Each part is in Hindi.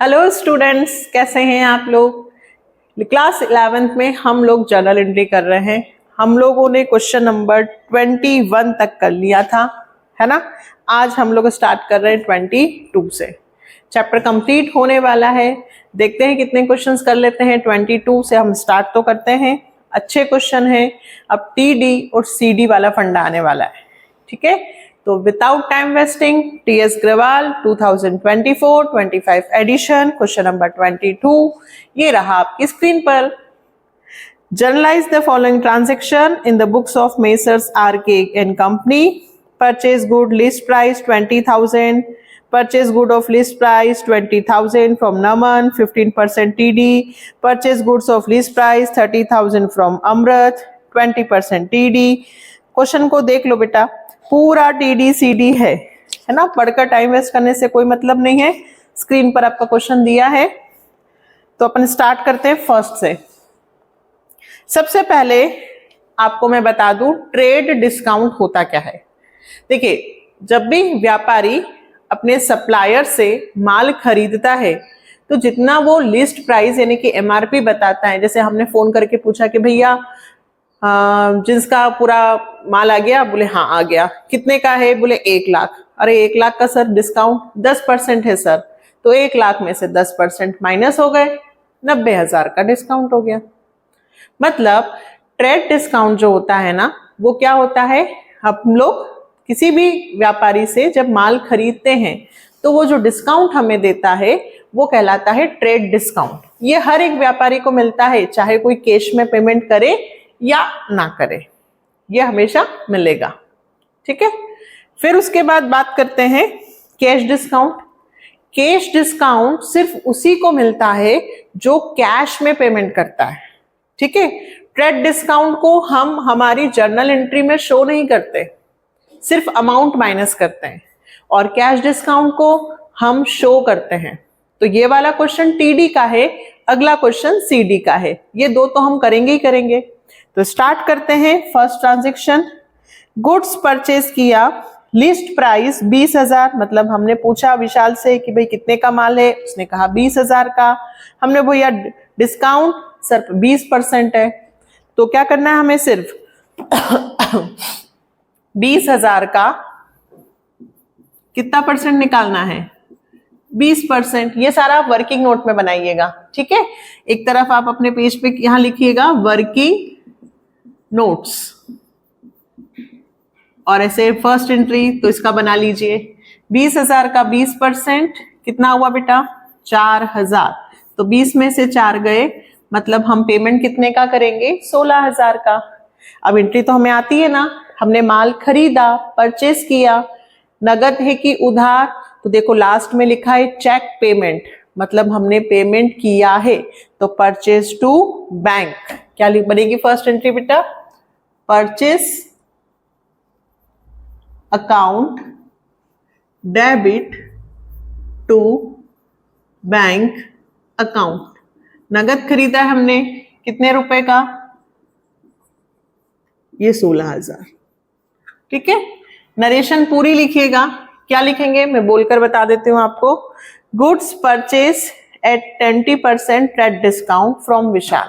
हेलो स्टूडेंट्स, कैसे हैं आप लोग। क्लास 11th में हम लोग जर्नल एंट्री कर रहे हैं। हम लोगों ने क्वेश्चन नंबर 21 तक कर लिया था, है ना। आज हम लोग स्टार्ट कर रहे हैं 22 से। चैप्टर कंप्लीट होने वाला है। देखते हैं कितने क्वेश्चंस कर लेते हैं। 22 से हम स्टार्ट तो करते हैं, अच्छे क्वेश्चन हैं। अब टीडी और सीडी वाला फंडा आने वाला है, ठीक है। तो without time wasting, TS Grewal 2024-25 edition question number 22 ये रहा आपकी स्क्रीन पर। Journalize the following transaction in the books of Messrs RK and company. Purchase good list price 20,000, purchase good of list price 20,000 from Naman, 15% TD, purchase goods of list price 30,000 from Amrit, 20% TD। Question को देख लो बेटा, पूरा टीडी सीडी है ना। पढ़कर टाइम वेस्ट करने से कोई मतलब नहीं है। स्क्रीन पर आपका क्वेश्चन दिया है, तो अपन स्टार्ट करते हैं फर्स्ट से। सबसे पहले आपको मैं बता दूं ट्रेड डिस्काउंट होता क्या है। देखिए, जब भी व्यापारी अपने सप्लायर से माल खरीदता है तो जितना वो लिस्ट प्राइस यानी कि एमआरपी बताता है, जैसे हमने फोन करके पूछा कि भैया जींस का पूरा माल आ गया, बोले हाँ आ गया, कितने का है, बोले 1 लाख। अरे 1 लाख का सर डिस्काउंट 10% है सर, तो 1 लाख में से 10% माइनस हो गए, 90,000 का डिस्काउंट हो गया। मतलब ट्रेड डिस्काउंट जो होता है ना, वो क्या होता है, हम लोग किसी भी व्यापारी से जब माल खरीदते हैं तो वो जो डिस्काउंट हमें देता है वो कहलाता है ट्रेड डिस्काउंट। ये हर एक व्यापारी को मिलता है, चाहे कोई कैश में पेमेंट करे या ना करे, ये हमेशा मिलेगा, ठीक है। फिर उसके बाद बात करते हैं कैश डिस्काउंट। कैश डिस्काउंट सिर्फ उसी को मिलता है जो कैश में पेमेंट करता है, ठीक है। ट्रेड डिस्काउंट को हम हमारी जर्नल एंट्री में शो नहीं करते, सिर्फ अमाउंट माइनस करते हैं, और कैश डिस्काउंट को हम शो करते हैं। तो ये वाला क्वेश्चन टीडी का है, अगला क्वेश्चन सीडी का है। ये दो तो हम करेंगे ही करेंगे। तो स्टार्ट करते हैं। फर्स्ट ट्रांजेक्शन, गुड्स परचेज किया, लिस्ट प्राइस 20,000। मतलब हमने पूछा विशाल से कि भाई कितने का माल है, उसने कहा 20,000 का। हमने भैया डिस्काउंट सर 20% है, तो क्या करना है हमें, सिर्फ 20,000 का कितना परसेंट निकालना है, 20%। ये सारा आप वर्किंग नोट में बनाइएगा, ठीक है। एक तरफ आप अपने पेज पे यहां लिखिएगा वर्किंग नोट्स, और ऐसे फर्स्ट एंट्री तो इसका बना लीजिए। 20,000 का 20% कितना हुआ बेटा, 4,000। तो 20 में से 4 गए, मतलब हम पेमेंट कितने का करेंगे, 16,000 का। अब एंट्री तो हमें आती है ना, हमने माल खरीदा, परचेस किया, नगद है कि उधार, तो देखो लास्ट में लिखा है चेक पेमेंट, मतलब हमने पेमेंट किया है। तो परचेस टू बैंक क्या बनेगी फर्स्ट एंट्री बेटा, purchase account debit to bank account. नगद खरीदा है हमने कितने रुपए का, ये 16,000, ठीक है। नरेशन पूरी लिखिएगा। क्या लिखेंगे मैं बोलकर बता देती हूं आपको। Goods purchase at 20% trade discount from Vishal,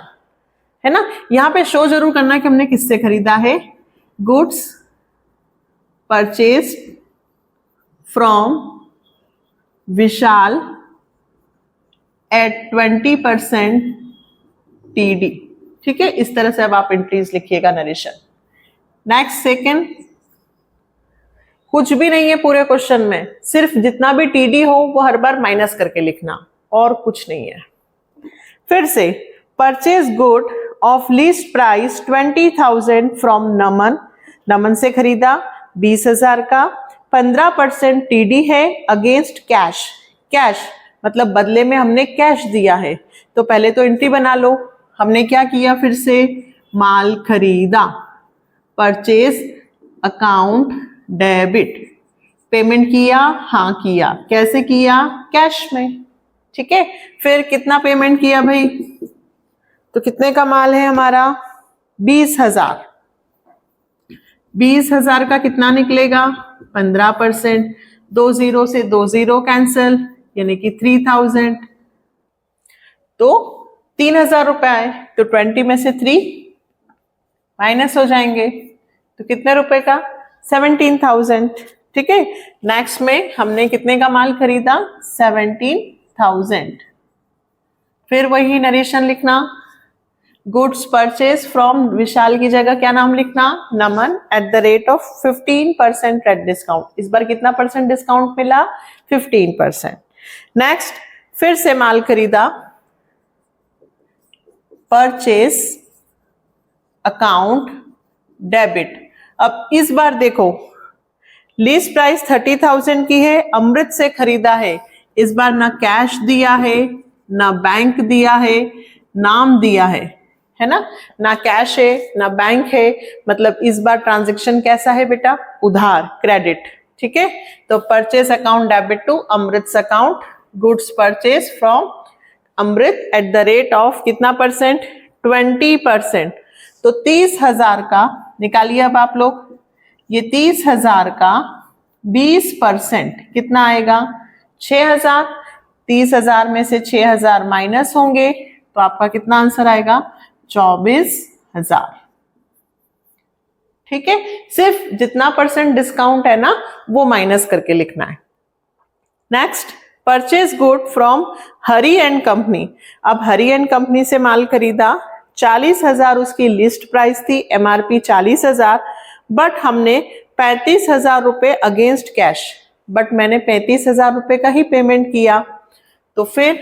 है ना। यहां पे शो जरूर करना कि हमने किससे खरीदा है। Goods purchase from Vishal at 20% TD, ठीक है। इस तरह से अब आप एंट्रीज लिखिएगा नरेशन। नेक्स्ट सेकंड, कुछ भी नहीं है पूरे क्वेश्चन में, सिर्फ जितना भी टीडी हो वो हर बार माइनस करके लिखना, और कुछ नहीं है। फिर से, purchase good of list price 20,000 from Naman. Naman से खरीदा 20,000 का, 15% टीडी है अगेंस्ट कैश। कैश मतलब बदले में हमने कैश दिया है, तो पहले तो एंट्री बना लो। हमने क्या किया, फिर से माल खरीदा, परचेज अकाउंट डेबिट, पेमेंट किया, हाँ किया, कैसे किया, कैश में, ठीक है। फिर कितना पेमेंट किया भाई, तो कितने का माल है हमारा, 20,000। 20,000 का कितना निकलेगा, 15%। 2 0 से 2 0 कैंसिल, यानी कि 3,000। तो 3,000 रुपए आए, तो 20 में से 3 माइनस हो जाएंगे, तो कितने रुपए का? 17,000। ठीक है, नेक्स्ट में हमने कितने का माल खरीदा? 17,000। फिर वही नरेशन लिखना, गुड्स परचेज फ्रॉम विशाल की जगह क्या नाम लिखना? Naman, at the rate of 15% at discount. इस बार कितना परसेंट डिस्काउंट मिला? 15%। नेक्स्ट, फिर से माल खरीदा, परचेज अकाउंट डेबिट। अब इस बार देखो, लीस्ट प्राइस 30,000 की है, अमृत से खरीदा है। इस बार ना कैश दिया है, ना बैंक दिया है, नाम दिया है ना? ना कैश है ना बैंक है, मतलब इस बार ट्रांजैक्शन कैसा है बेटा? उधार, क्रेडिट। ठीक है, तो purchase account debit to Amrit account, goods purchase from Amrit at the rate of कितना परसेंट? 20%। तो 30,000 का निकालिए अब आप लोग, ये 30,000 का 20% कितना आएगा? 6,000। 30,000 में से 6,000 माइनस होंगे, तो आपका कितना आंसर आएगा? 24,000। ठीक है, सिर्फ जितना परसेंट डिस्काउंट है ना वो माइनस करके लिखना है। Next, purchase good from Hari and company. अब हरी एंड कंपनी से माल खरीदा, 40,000 उसकी लिस्ट प्राइस थी, एमआरपी 40,000, बट हमने 35,000 रुपए अगेंस्ट कैश, बट मैंने 35,000 रुपए का ही पेमेंट किया, तो फिर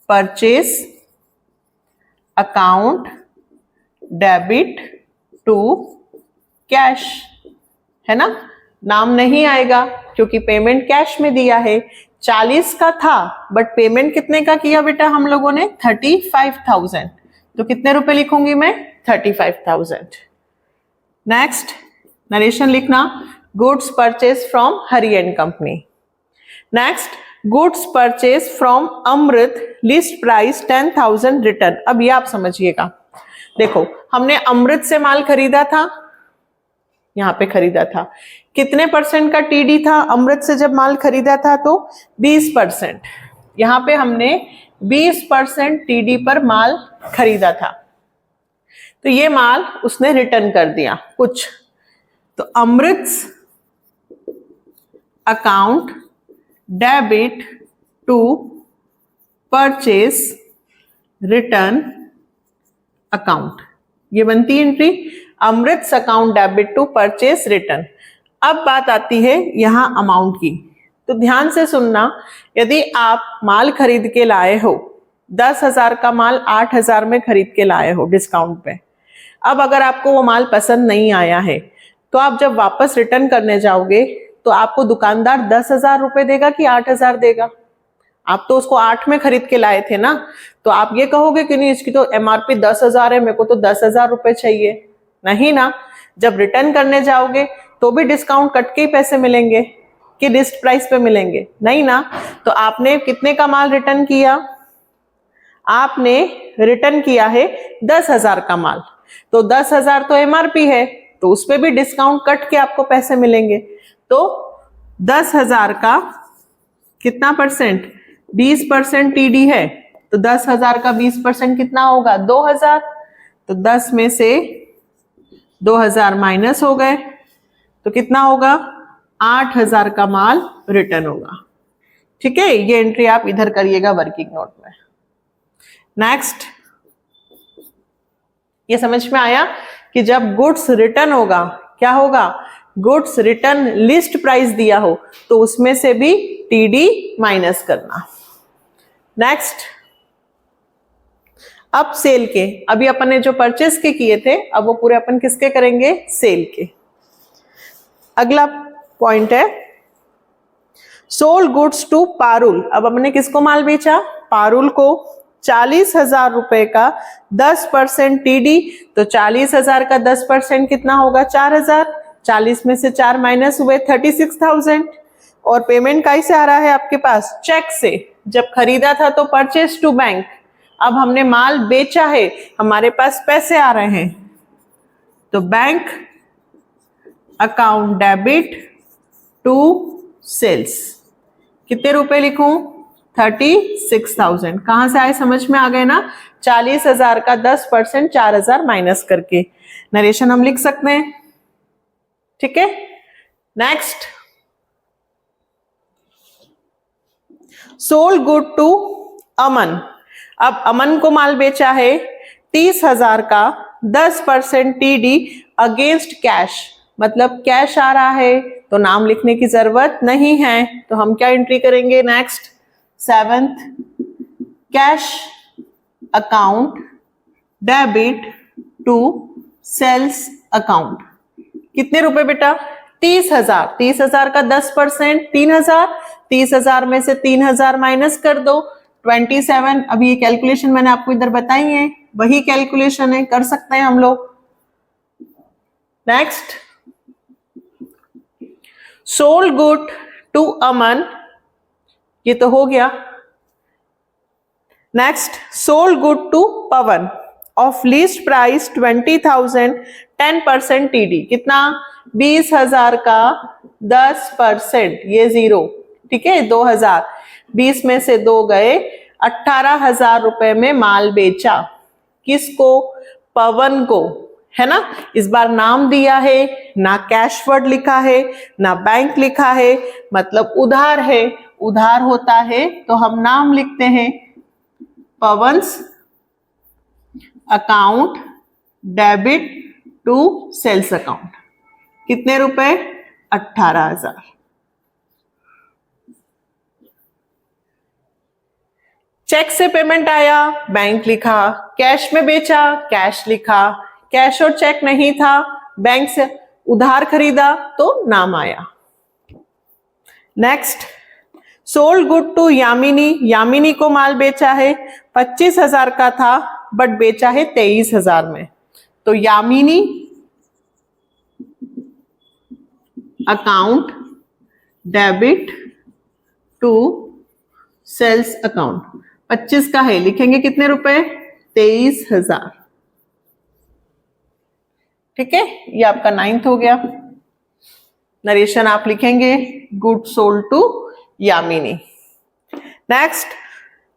purchase account debit to cash, है ना? नाम नहीं आएगा क्योंकि पेमेंट कैश में दिया है। 40 का था बट पेमेंट कितने का किया बेटा हम लोगों ने? 35,000। तो कितने रुपए लिखूंगी मैं? 35,000। नेक्स्ट, नरेशन लिखना, goods purchase from Hari and company. Next, goods purchase from Amrit, list price 10,000 return. अब ये आप समझिएगा, देखो हमने अमृत से माल खरीदा था, यहां पे खरीदा था, कितने परसेंट का टीडी था? अमृत से जब माल खरीदा था तो 20%। यहां पे हमने 20% टीडी पर माल खरीदा था, तो ये माल उसने रिटर्न कर दिया कुछ, तो Amrit account debit to purchase return account, ये बनती है entry, Amrit account debit to purchase return. अब बात आती है यहां अमाउंट की, तो ध्यान से सुनना, यदि आप माल खरीद के लाए हो, 10,000 का माल 8,000 में खरीद के लाए हो डिस्काउंट पे, अब अगर आपको वो माल पसंद नहीं आया है तो आप जब वापस रिटर्न करने जाओगे तो आपको दुकानदार 10,000 रुपए देगा कि 8,000 देगा? आप तो उसको 8 में खरीद के लाए थे ना, तो आप ये कहोगे कि नहीं इसकी तो एमआरपी 10,000 है, मेरे को तो 10,000 रुपए चाहिए, नहीं ना? जब रिटर्न करने जाओगे तो भी डिस्काउंट कट के ही पैसे मिलेंगे कि लिस्ट प्राइस पे मिलेंगे? नहीं ना। तो आपने कितने का माल रिटर्न किया? आपने रिटर्न किया है 10,000 का माल, तो 10,000 तो एमआरपी है, तो उस पे भी डिस्काउंट कट के आपको पैसे मिलेंगे। तो 10,000 का कितना परसेंट? 20% टीडी है, तो 10,000 का 20% कितना होगा? 2,000। तो 10 में से 2,000 माइनस हो गए, तो कितना होगा? 8,000 का माल रिटर्न होगा। ठीक है, ये एंट्री आप इधर करिएगा वर्किंग नोट में। नेक्स्ट, ये समझ में आया कि जब गुड्स रिटर्न होगा क्या होगा? गुड्स रिटर्न लिस्ट प्राइस दिया हो तो उसमें से भी टीडी माइनस करना। नेक्स्ट, अब सेल के, अभी अपन ने जो परचेस के किए थे अब वो पूरे अपन किसके करेंगे? सेल के। अगला पॉइंट है सोल्ड गुड्स टू पारुल। अब हमने किसको माल बेचा? पारुल को। 40,000 रुपए का 10% टीडी, तो 40,000 का 10% कितना होगा? 4,000। 40 में से 4 माइनस हुए 36,000। और पेमेंट कैसे आ रहा है आपके पास? चेक से। जब खरीदा था तो परचेज टू बैंक, अब हमने माल बेचा है, हमारे पास पैसे आ रहे हैं, तो bank account debit to sales. कितने रुपए लिखूं? 36,000। कहां से आए, समझ में आ गए ना? 40,000 का 10% 4,000 माइनस करके नरेशन हम लिख सकते हैं। ठीक है, नेक्स्ट, सोल्ड गुड टू अमन। अब अमन को माल बेचा है 30,000 का 10% टीडी अगेंस्ट कैश, मतलब कैश आ रहा है तो नाम लिखने की जरूरत नहीं है, तो हम क्या एंट्री करेंगे? Next 7th, cash account debit to sales account. कितने रुपए बेटा? 30,000। 30,000 का 10% 3,000, 30,000 में से 3,000 माइनस कर दो 27। अभी ये कैलकुलेशन मैंने आपको इधर बताई है, वही कैलकुलेशन है, कर सकते हैं हम लोग। Next, sold good to Aman, ये तो हो गया। Next, sold good to Pawan of least price 20,000 10% TD. कितना? 20,000 का 10%, ये 0, ठीक है, 2,000। 20 में से 2 गए, 18,000 रुपए में माल बेचा। किसको? पवन को, है ना? इस बार नाम दिया है, ना कैश वर्ड लिखा है, ना बैंक लिखा है, मतलब उधार है। उधार होता है तो हम नाम लिखते हैं Pawan's account debit to sales account. कितने रुपए? 18,000। चेक से पेमेंट आया, बैंक लिखा, कैश में बेचा, कैश लिखा, कैश और चेक नहीं था, बैंक से उधार खरीदा तो नाम आया। Next, sold good to Yamini. Yamini को माल बेचा है 25,000 का था बट बेचा है 23,000 में, तो Yamini account debit to sales account. 25 का है, लिखेंगे कितने रुपए? 23,000। ठीक है, ये आपका 9th हो गया। नरेशन आप लिखेंगे good sold to Yamini. Next,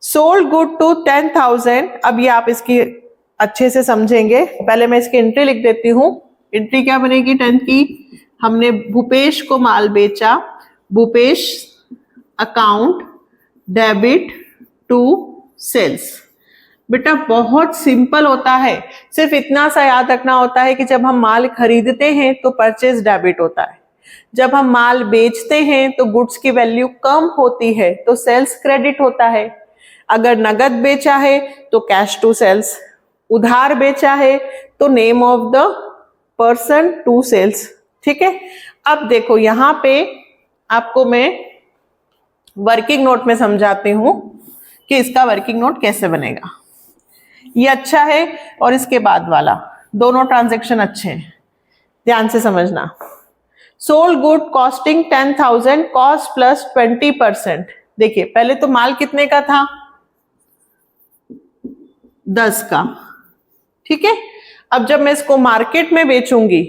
sold good to 10,000। अब ये आप इसकी अच्छे से समझेंगे, पहले मैं इसकी एंट्री लिख देती हूं। एंट्री क्या बनेगी 10 की? हमने भूपेश को माल बेचा, Bhupesh account debit to sales. बेटा बहुत सिंपल होता है, सिर्फ इतना सा याद रखना होता है कि जब हम माल खरीदते हैं तो परचेज डेबिट होता है, जब हम माल बेचते हैं तो गुड्स की वैल्यू कम होती है तो सेल्स क्रेडिट होता है। अगर नगद बेचा है तो कैश टू सेल्स, उधार बेचा है तो name of the person to sales. ठीक है, अब देखो यहां पे आपको मैं वर्किंग नोट में समझाती हूं कि इसका वर्किंग नोट कैसे बनेगा। ये अच्छा है और इसके बाद वाला, दोनों ट्रांजैक्शन अच्छे हैं, ध्यान से समझना। Sold good costing 10,000, cost plus 20%। देखिए पहले तो माल कितने का था? 10 का, ठीक है। अब जब मैं इसको मार्केट में बेचूंगी,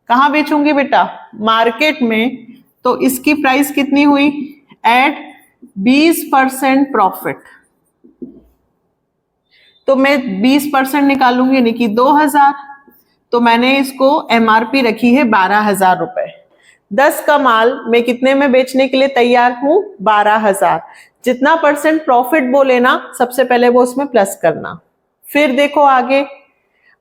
कहां बेचूंगी बेटा? मार्केट में, तो इसकी प्राइस कितनी हुई? एट 20% प्रॉफिट, तो मैं 20% निकालूंगी यानी कि 2,000, तो मैंने इसको एमआरपी रखी है 12,000 रुपए। 10 का माल मैं कितने में बेचने के लिए तैयार हूं? 12,000। जितना परसेंट प्रॉफिट बोले ना, सबसे पहले वो उसमें प्लस करना। फिर देखो आगे,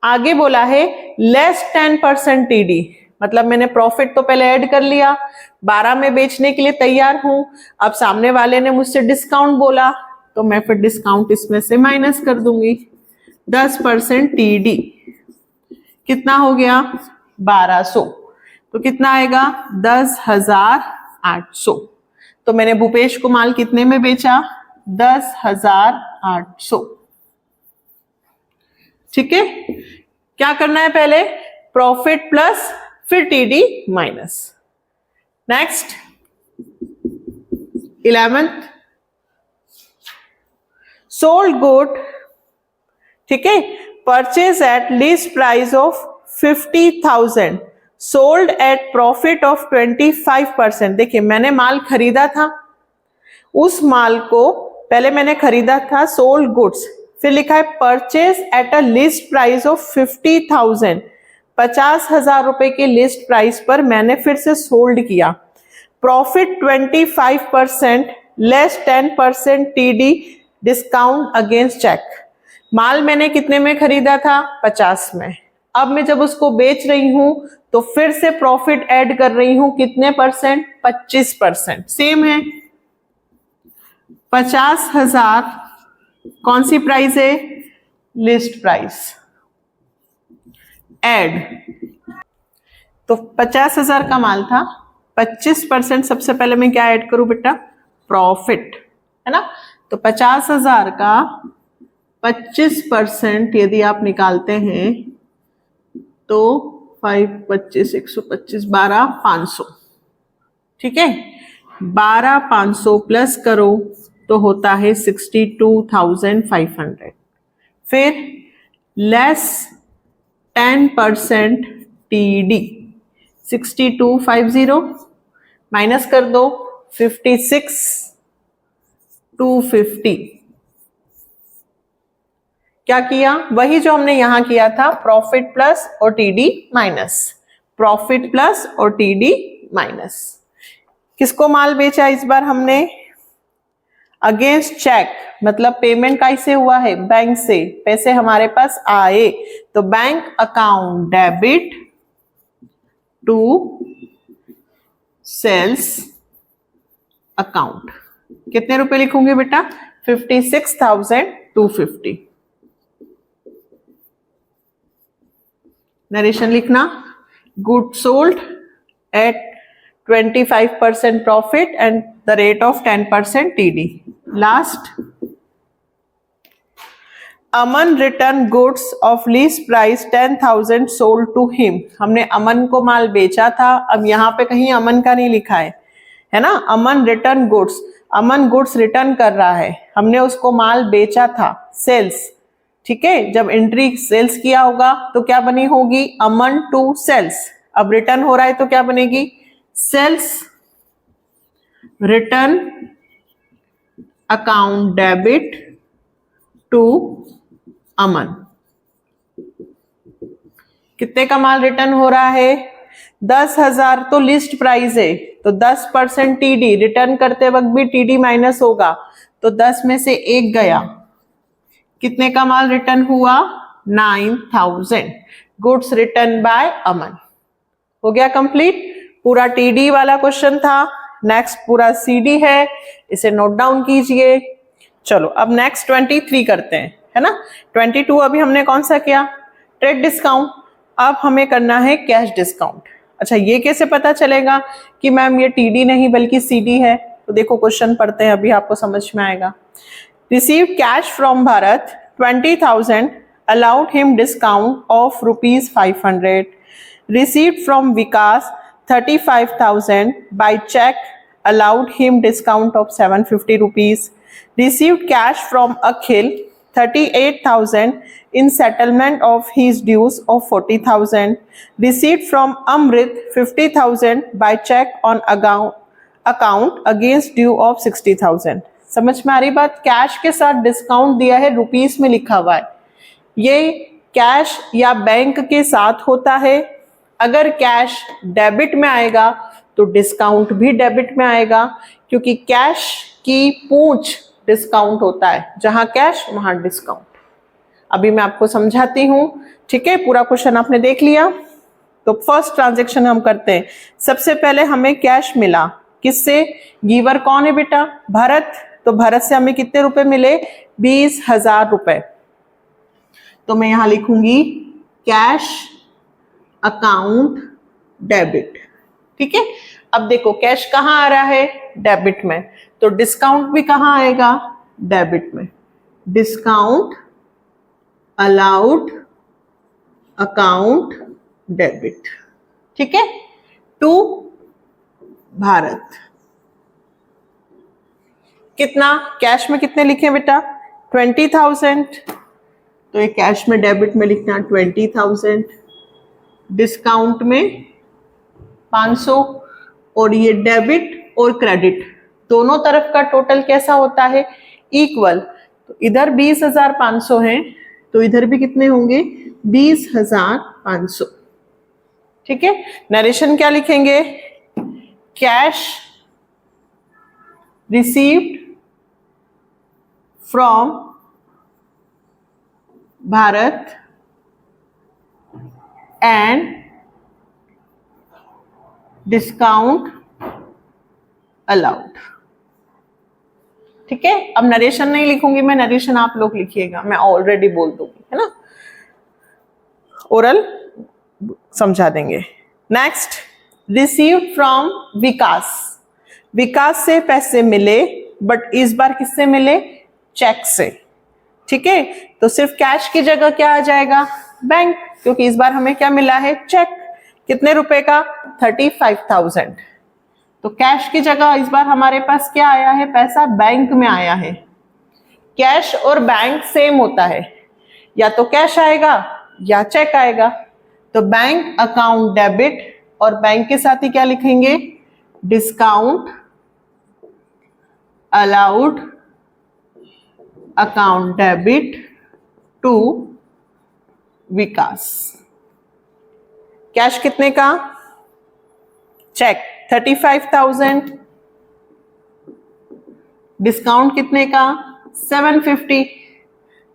आगे बोला है लेस 10% टीडी, मतलब मैंने प्रॉफिट तो पहले ऐड कर लिया, 12 में बेचने के लिए तैयार हूं। अब सामने वाले ने मुझसे डिस्काउंट बोला तो मैं फिर डिस्काउंट इसमें से माइनस कर दूंगी। 10% टीडी कितना हो गया? 1200, तो कितना आएगा? 10,800। तो मैंने भूपेश को माल कितने में बेचा? 10,800। ठीक है, क्या करना है? पहले प्रॉफिट प्लस फिर TD minus. Next 11th, sold good, ठीक है, purchase at least price of 50,000, sold at profit of 25%। देखिए मैंने माल खरीदा था, उस माल को पहले मैंने खरीदा था सोल्ड गुड्स, फिर लिखा है purchase at a list price of 50,000, 50,000 रुपए के लिस्ट प्राइस पर मैंने फिर से सोल्ड किया। Profit 25% less 10% TD discount against cheque. माल मैंने कितने में खरीदा था? 50 में। अब मैं जब उसको बेच रही हूं तो फिर से प्रॉफिट ऐड कर रही हूं, कितने परसेंट? 25%। सेम है, 50,000 कौन सी प्राइस है? List price. ऐड, तो 50,000 का माल था, 25% सबसे पहले मैं क्या ऐड करूं बेटा? प्रॉफिट, है ना। तो 50,000 का 25% यदि आप निकालते हैं तो 5, 25, 125, 12,500, ठीक है। 12,500 प्लस करो तो होता है 62,500। फिर लेस 10% टीडी, 6250 माइनस कर दो 56,250। क्या किया? वही जो हमने यहां किया था, प्रॉफिट प्लस और टीडी माइनस, प्रॉफिट प्लस और टीडी माइनस। किसको माल बेचा इस बार हमने? अगेंस्ट चेक, मतलब पेमेंट कैसे हुआ है? बैंक से पैसे हमारे पास आए, तो bank account debit to sales account. कितने रुपए लिखूंगे बेटा? 56,250। नरेशन लिखना, good sold at 25% profit and the rate of 10% TD. Last, Aman returned goods of least price 10,000 sold to him. हमने अमन को माल बेचा था, अब यहाँ पे कहीं अमन का नहीं लिखा है ना। अमन रिटर्न गुड्स, अमन गुड्स रिटर्न कर रहा है, हमने उसको माल बेचा था, सेल्स, ठीक है। जब एंट्री सेल्स किया होगा तो क्या बनी होगी? Aman to sales. अब रिटर्न हो रहा है तो क्या बनेगी? Sales return account debit to Aman. कितने का माल रिटर्न हो रहा है? 10,000 तो लिस्ट प्राइस है, तो 10% टीडी, रिटर्न करते वक्त भी टीडी माइनस होगा, तो 10 में से 1 गया। कितने का माल रिटर्न हुआ? 9,000। गुड्स रिटर्न बाय अमन। हो गया कंप्लीट। पूरा टीडी वाला क्वेश्चन था। नेक्स्ट पूरा सीडी है, इसे नोट डाउन कीजिए। चलो अब नेक्स्ट 23 करते हैं, है ना। 22 अभी हमने कौन सा किया? Trade discount. अब हमें करना है कैश डिस्काउंट। अच्छा, ये कैसे पता चलेगा कि मैम ये टीडी नहीं बल्कि सीडी है? तो देखो क्वेश्चन पढ़ते हैं, अभी आपको समझ में आएगा। Receive cash from Bharat 20,000, allowed him discount of ₹500. Received from Vikas 35,000 by check, allowed him discount of ₹750. Received cash from Akhil 38,000 in settlement of his dues of 40,000. Received from Amrit 50,000 by check on account against due of 60,000. समझ में आ रही बात? कैश के साथ डिस्काउंट दिया है, रुपीस में लिखा हुआ है। ये कैश या बैंक के साथ होता है। अगर कैश डेबिट में आएगा तो डिस्काउंट भी डेबिट में आएगा, क्योंकि कैश की पूंछ डिस्काउंट होता है, जहां कैश वहां डिस्काउंट। अभी मैं आपको समझाती हूं, ठीक है। पूरा क्वेश्चन आपने देख लिया, तो फर्स्ट ट्रांजैक्शन हम करते हैं। सबसे पहले हमें कैश मिला, किससे? गिवर कौन है बेटा? भारत। तो भारत से हमें कितने रुपए मिले? 20,000 रुपए। तो मैं यहां लिखूंगी कैश अकाउंट डेबिट, ठीक है। अब देखो कैश कहां आ रहा है? डेबिट में, तो डिस्काउंट भी कहां आएगा? डेबिट में। डिस्काउंट अलाउड अकाउंट डेबिट, ठीक है, टू भारत। कितना कैश में कितने लिखे बेटा? 20,000, तो ये कैश में डेबिट में लिखना 20,000, डिस्काउंट में 500, और ये डेबिट और क्रेडिट दोनों तरफ का टोटल कैसा होता है, इक्वल। तो इधर 20,500 है तो इधर भी कितने होंगे, 20,500। ठीक है, नरेशन क्या लिखेंगे, cash received from Bharat and discount allowed. ठीक है, अब नरेशन नहीं लिखूंगी मैं, नरेशन आप लोग लिखिएगा, मैं ऑलरेडी बोल दूंगी, है ना, ओरल समझा देंगे। नेक्स्ट, रिसीव्ड फ्रॉम विकास। विकास से पैसे मिले, बट इस बार किससे मिले, चेक से। ठीक है, तो सिर्फ कैश की जगह क्या आ जाएगा, बैंक, क्योंकि इस बार हमें क्या मिला है, चेक। कितने रुपए का, 35,000। तो कैश की जगह इस बार हमारे पास क्या आया है, पैसा बैंक में आया है। कैश और बैंक सेम होता है, या तो कैश आएगा या चेक आएगा। तो बैंक अकाउंट डेबिट, और बैंक के साथ ही क्या लिखेंगे, discount allowed account debit to Vikas. Cash कितने का, चेक 35,000, डिस्काउंट कितने का, 750,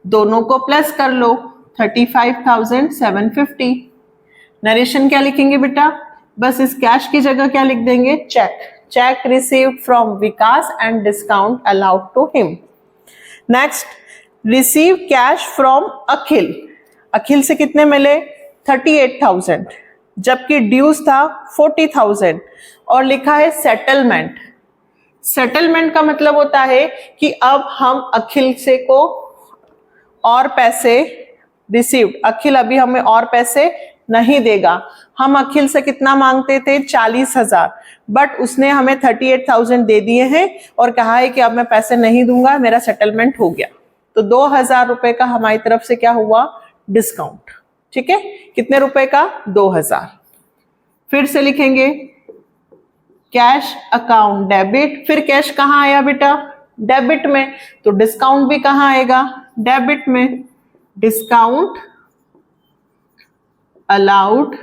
दोनों को प्लस कर लो, 35,750। नरेशन क्या लिखेंगे बेटा, बस इस कैश की जगह क्या लिख देंगे, cheque. Cheque received from Vikas and discount allowed to him. Next, receive cash from Akhil. Akhil से कितने मिले, 38,000, जबकि ड्यूज था 40,000, और लिखा है सेटलमेंट। सेटलमेंट का मतलब होता है कि अब हम अखिल से को और पैसे रिसीव्ड, अखिल अभी हमें और पैसे नहीं देगा। हम अखिल से कितना मांगते थे, 40,000, बट उसने हमें 38,000 दे दिए हैं और कहा है कि अब मैं पैसे नहीं दूंगा, मेरा सेटलमेंट हो गया। तो 2,000 रुपए का हमारी तरफ से क्या हुआ, डिस्काउंट। ठीक है, कितने रुपए का, 2,000। फिर से लिखेंगे कैश अकाउंट डेबिट, फिर कैश कहाँ आया बेटा, डेबिट में, तो डिस्काउंट भी कहाँ आएगा, डेबिट में। Discount allowed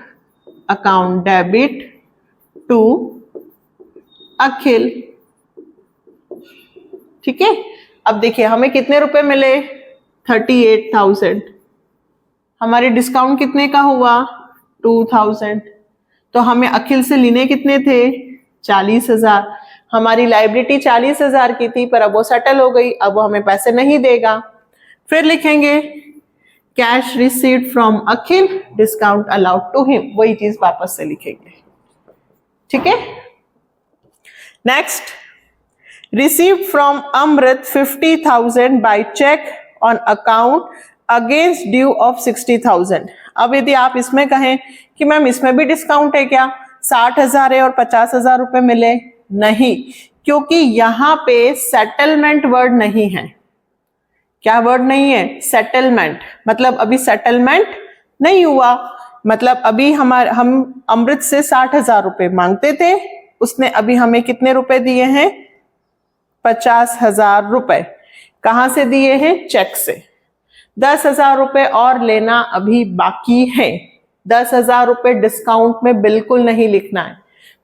account debit to Akhil. ठीक है, अब देखिए हमें कितने रुपए मिले, 38,000, हमारे डिस्काउंट कितने का हुआ, 2,000। तो हमें अखिल से लेने कितने थे, 40,000। हमारी लायबिलिटी 40,000 की थी, पर अब वो सेटल हो गई, अब वो हमें पैसे नहीं देगा। फिर लिखेंगे cash received from Akhil, discount allowed to him, वही चीज वापस से लिखेंगे। ठीक है, next, received from Amrit 50,000 by cheque on account against due of 60,000। अब यदि आप इसमें कहें कि मैम इसमें भी डिस्काउंट है क्या, 60,000 है और 50,000 रुपए मिले, नहीं, क्योंकि यहां पे सेटलमेंट वर्ड नहीं है। क्या वर्ड नहीं है, सेटलमेंट। मतलब अभी सेटलमेंट नहीं हुआ, मतलब अभी हम अमृत से 60,000 रुपए मांगते थे, उसने अभी हमें कितने रुपए दिए हैं, 50,000 रुपए। कहां से दिए हैं, चेक से। 10,000 रुपए और लेना अभी बाकी है। 10,000 रुपए डिस्काउंट में बिल्कुल नहीं लिखना है।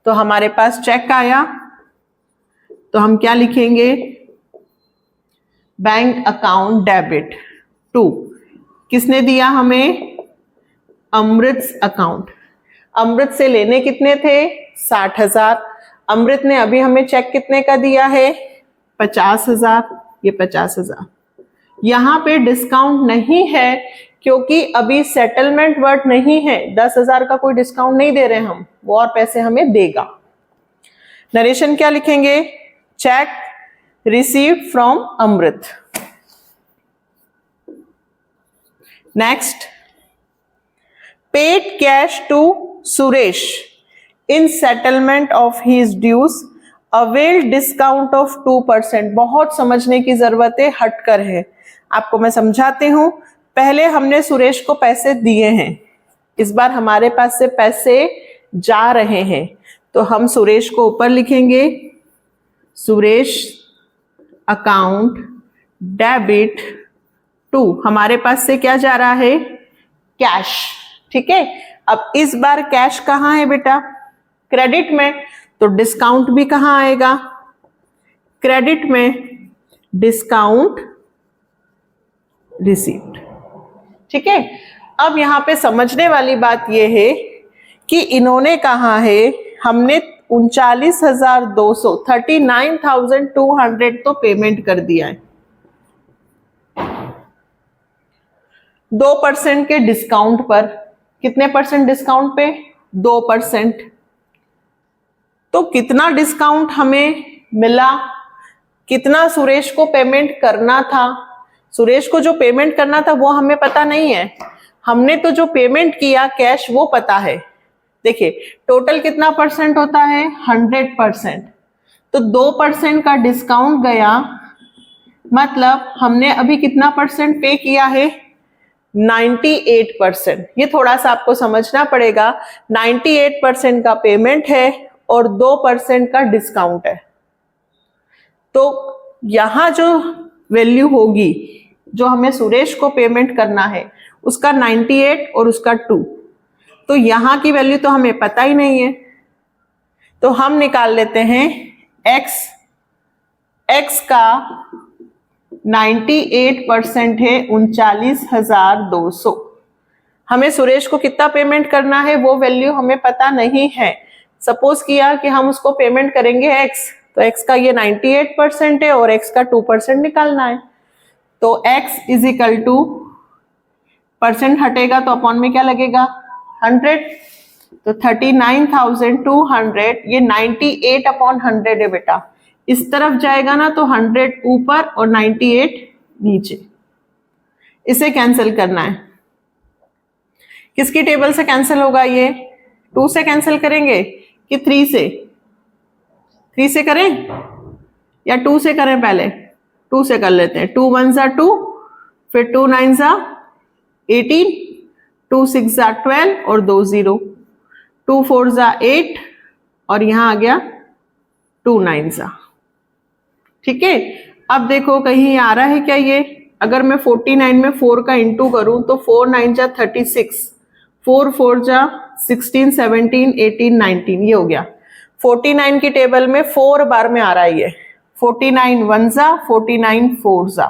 तो हमारे पास चेक आया, तो हम क्या लिखेंगे, बैंक अकाउंट डेबिट टू, किसने दिया हमें, अमृत अकाउंट। अमृत से लेने कितने थे, 60,000। अमृत ने अभी हमें चेक कितने का दिया है, 50,000, ये 50,000। यहां पे डिस्काउंट नहीं है क्योंकि अभी सेटलमेंट वर्ड नहीं है, 10,000 का कोई डिस्काउंट नहीं दे रहे हम, वो और पैसे हमें देगा। नरेशन क्या लिखेंगे, cheque received from Amrit. Next, paid cash to Suresh in settlement of his dues avail discount of 2%। बहुत समझने की जरूरत है, हटकर है, आपको मैं समझाती हूं। पहले हमने सुरेश को पैसे दिए हैं, इस बार हमारे पास से पैसे जा रहे हैं, तो हम सुरेश को ऊपर लिखेंगे, सुरेश अकाउंट डेबिट टू, हमारे पास से क्या जा रहा है, कैश। ठीक है, अब इस बार कैश कहाँ है बेटा, क्रेडिट में, तो डिस्काउंट भी कहाँ आएगा, क्रेडिट में, डिस्काउंट रिसीव्ड। ठीक है, अब यहां पे समझने वाली बात यह है कि इन्होंने कहा है हमने 39,200 39,200 तो पेमेंट कर दिया है 2% के डिस्काउंट पर। कितने परसेंट डिस्काउंट पे, 2%। तो कितना डिस्काउंट हमें मिला, कितना सुरेश को पेमेंट करना था, सुरेश को जो पेमेंट करना था वो हमें पता नहीं है, हमने तो जो पेमेंट किया कैश वो पता है। देखिए टोटल कितना परसेंट होता है, 100%। तो 2% का डिस्काउंट गया, मतलब हमने अभी कितना परसेंट पे किया है, 98%। ये थोड़ा सा आपको समझना पड़ेगा, 98% का पेमेंट है और 2% का डिस्काउंट है। तो यहां जो वैल्यू होगी जो हमें सुरेश को पेमेंट करना है उसका 98 और उसका 2, तो यहां की वैल्यू तो हमें पता ही नहीं है, तो हम निकाल लेते हैं x का 98% है 39,200। हमें सुरेश को कितना पेमेंट करना है वो वैल्यू हमें पता नहीं है। सपोज किया कि हम उसको पेमेंट करेंगे x, तो x का ये 98% है और x का 2% निकालना है। तो x is equal to, percent हटेगा तो अपॉन में क्या लगेगा, 100। तो 39,200, ये 98/100 है बेटा, इस तरफ जाएगा ना तो 100 ऊपर और 98 नीचे, इसे कैंसिल करना है। किसकी टेबल से कैंसिल होगा, ये 2 से कैंसिल करेंगे कि 3 से, 3 से करें या 2 से करें, पहले 2 से कर लेते हैं। 2 1 जा 2, फिर 2 9 जा 18, 2 6 जा 12 और 2 0, 2 4 जा 8 और यहां आ गया 2 9 जा। ठीक है, अब देखो कहीं आ रहा है क्या ये, अगर मैं 49 में 4 का इंटू करूं तो 4 9 जा 36, 4 4 जा 16 17 18 19, ये हो गया। 49 की टेबल में 4 बार में आ रहा है ये, 49 1 जा 49 4 जा,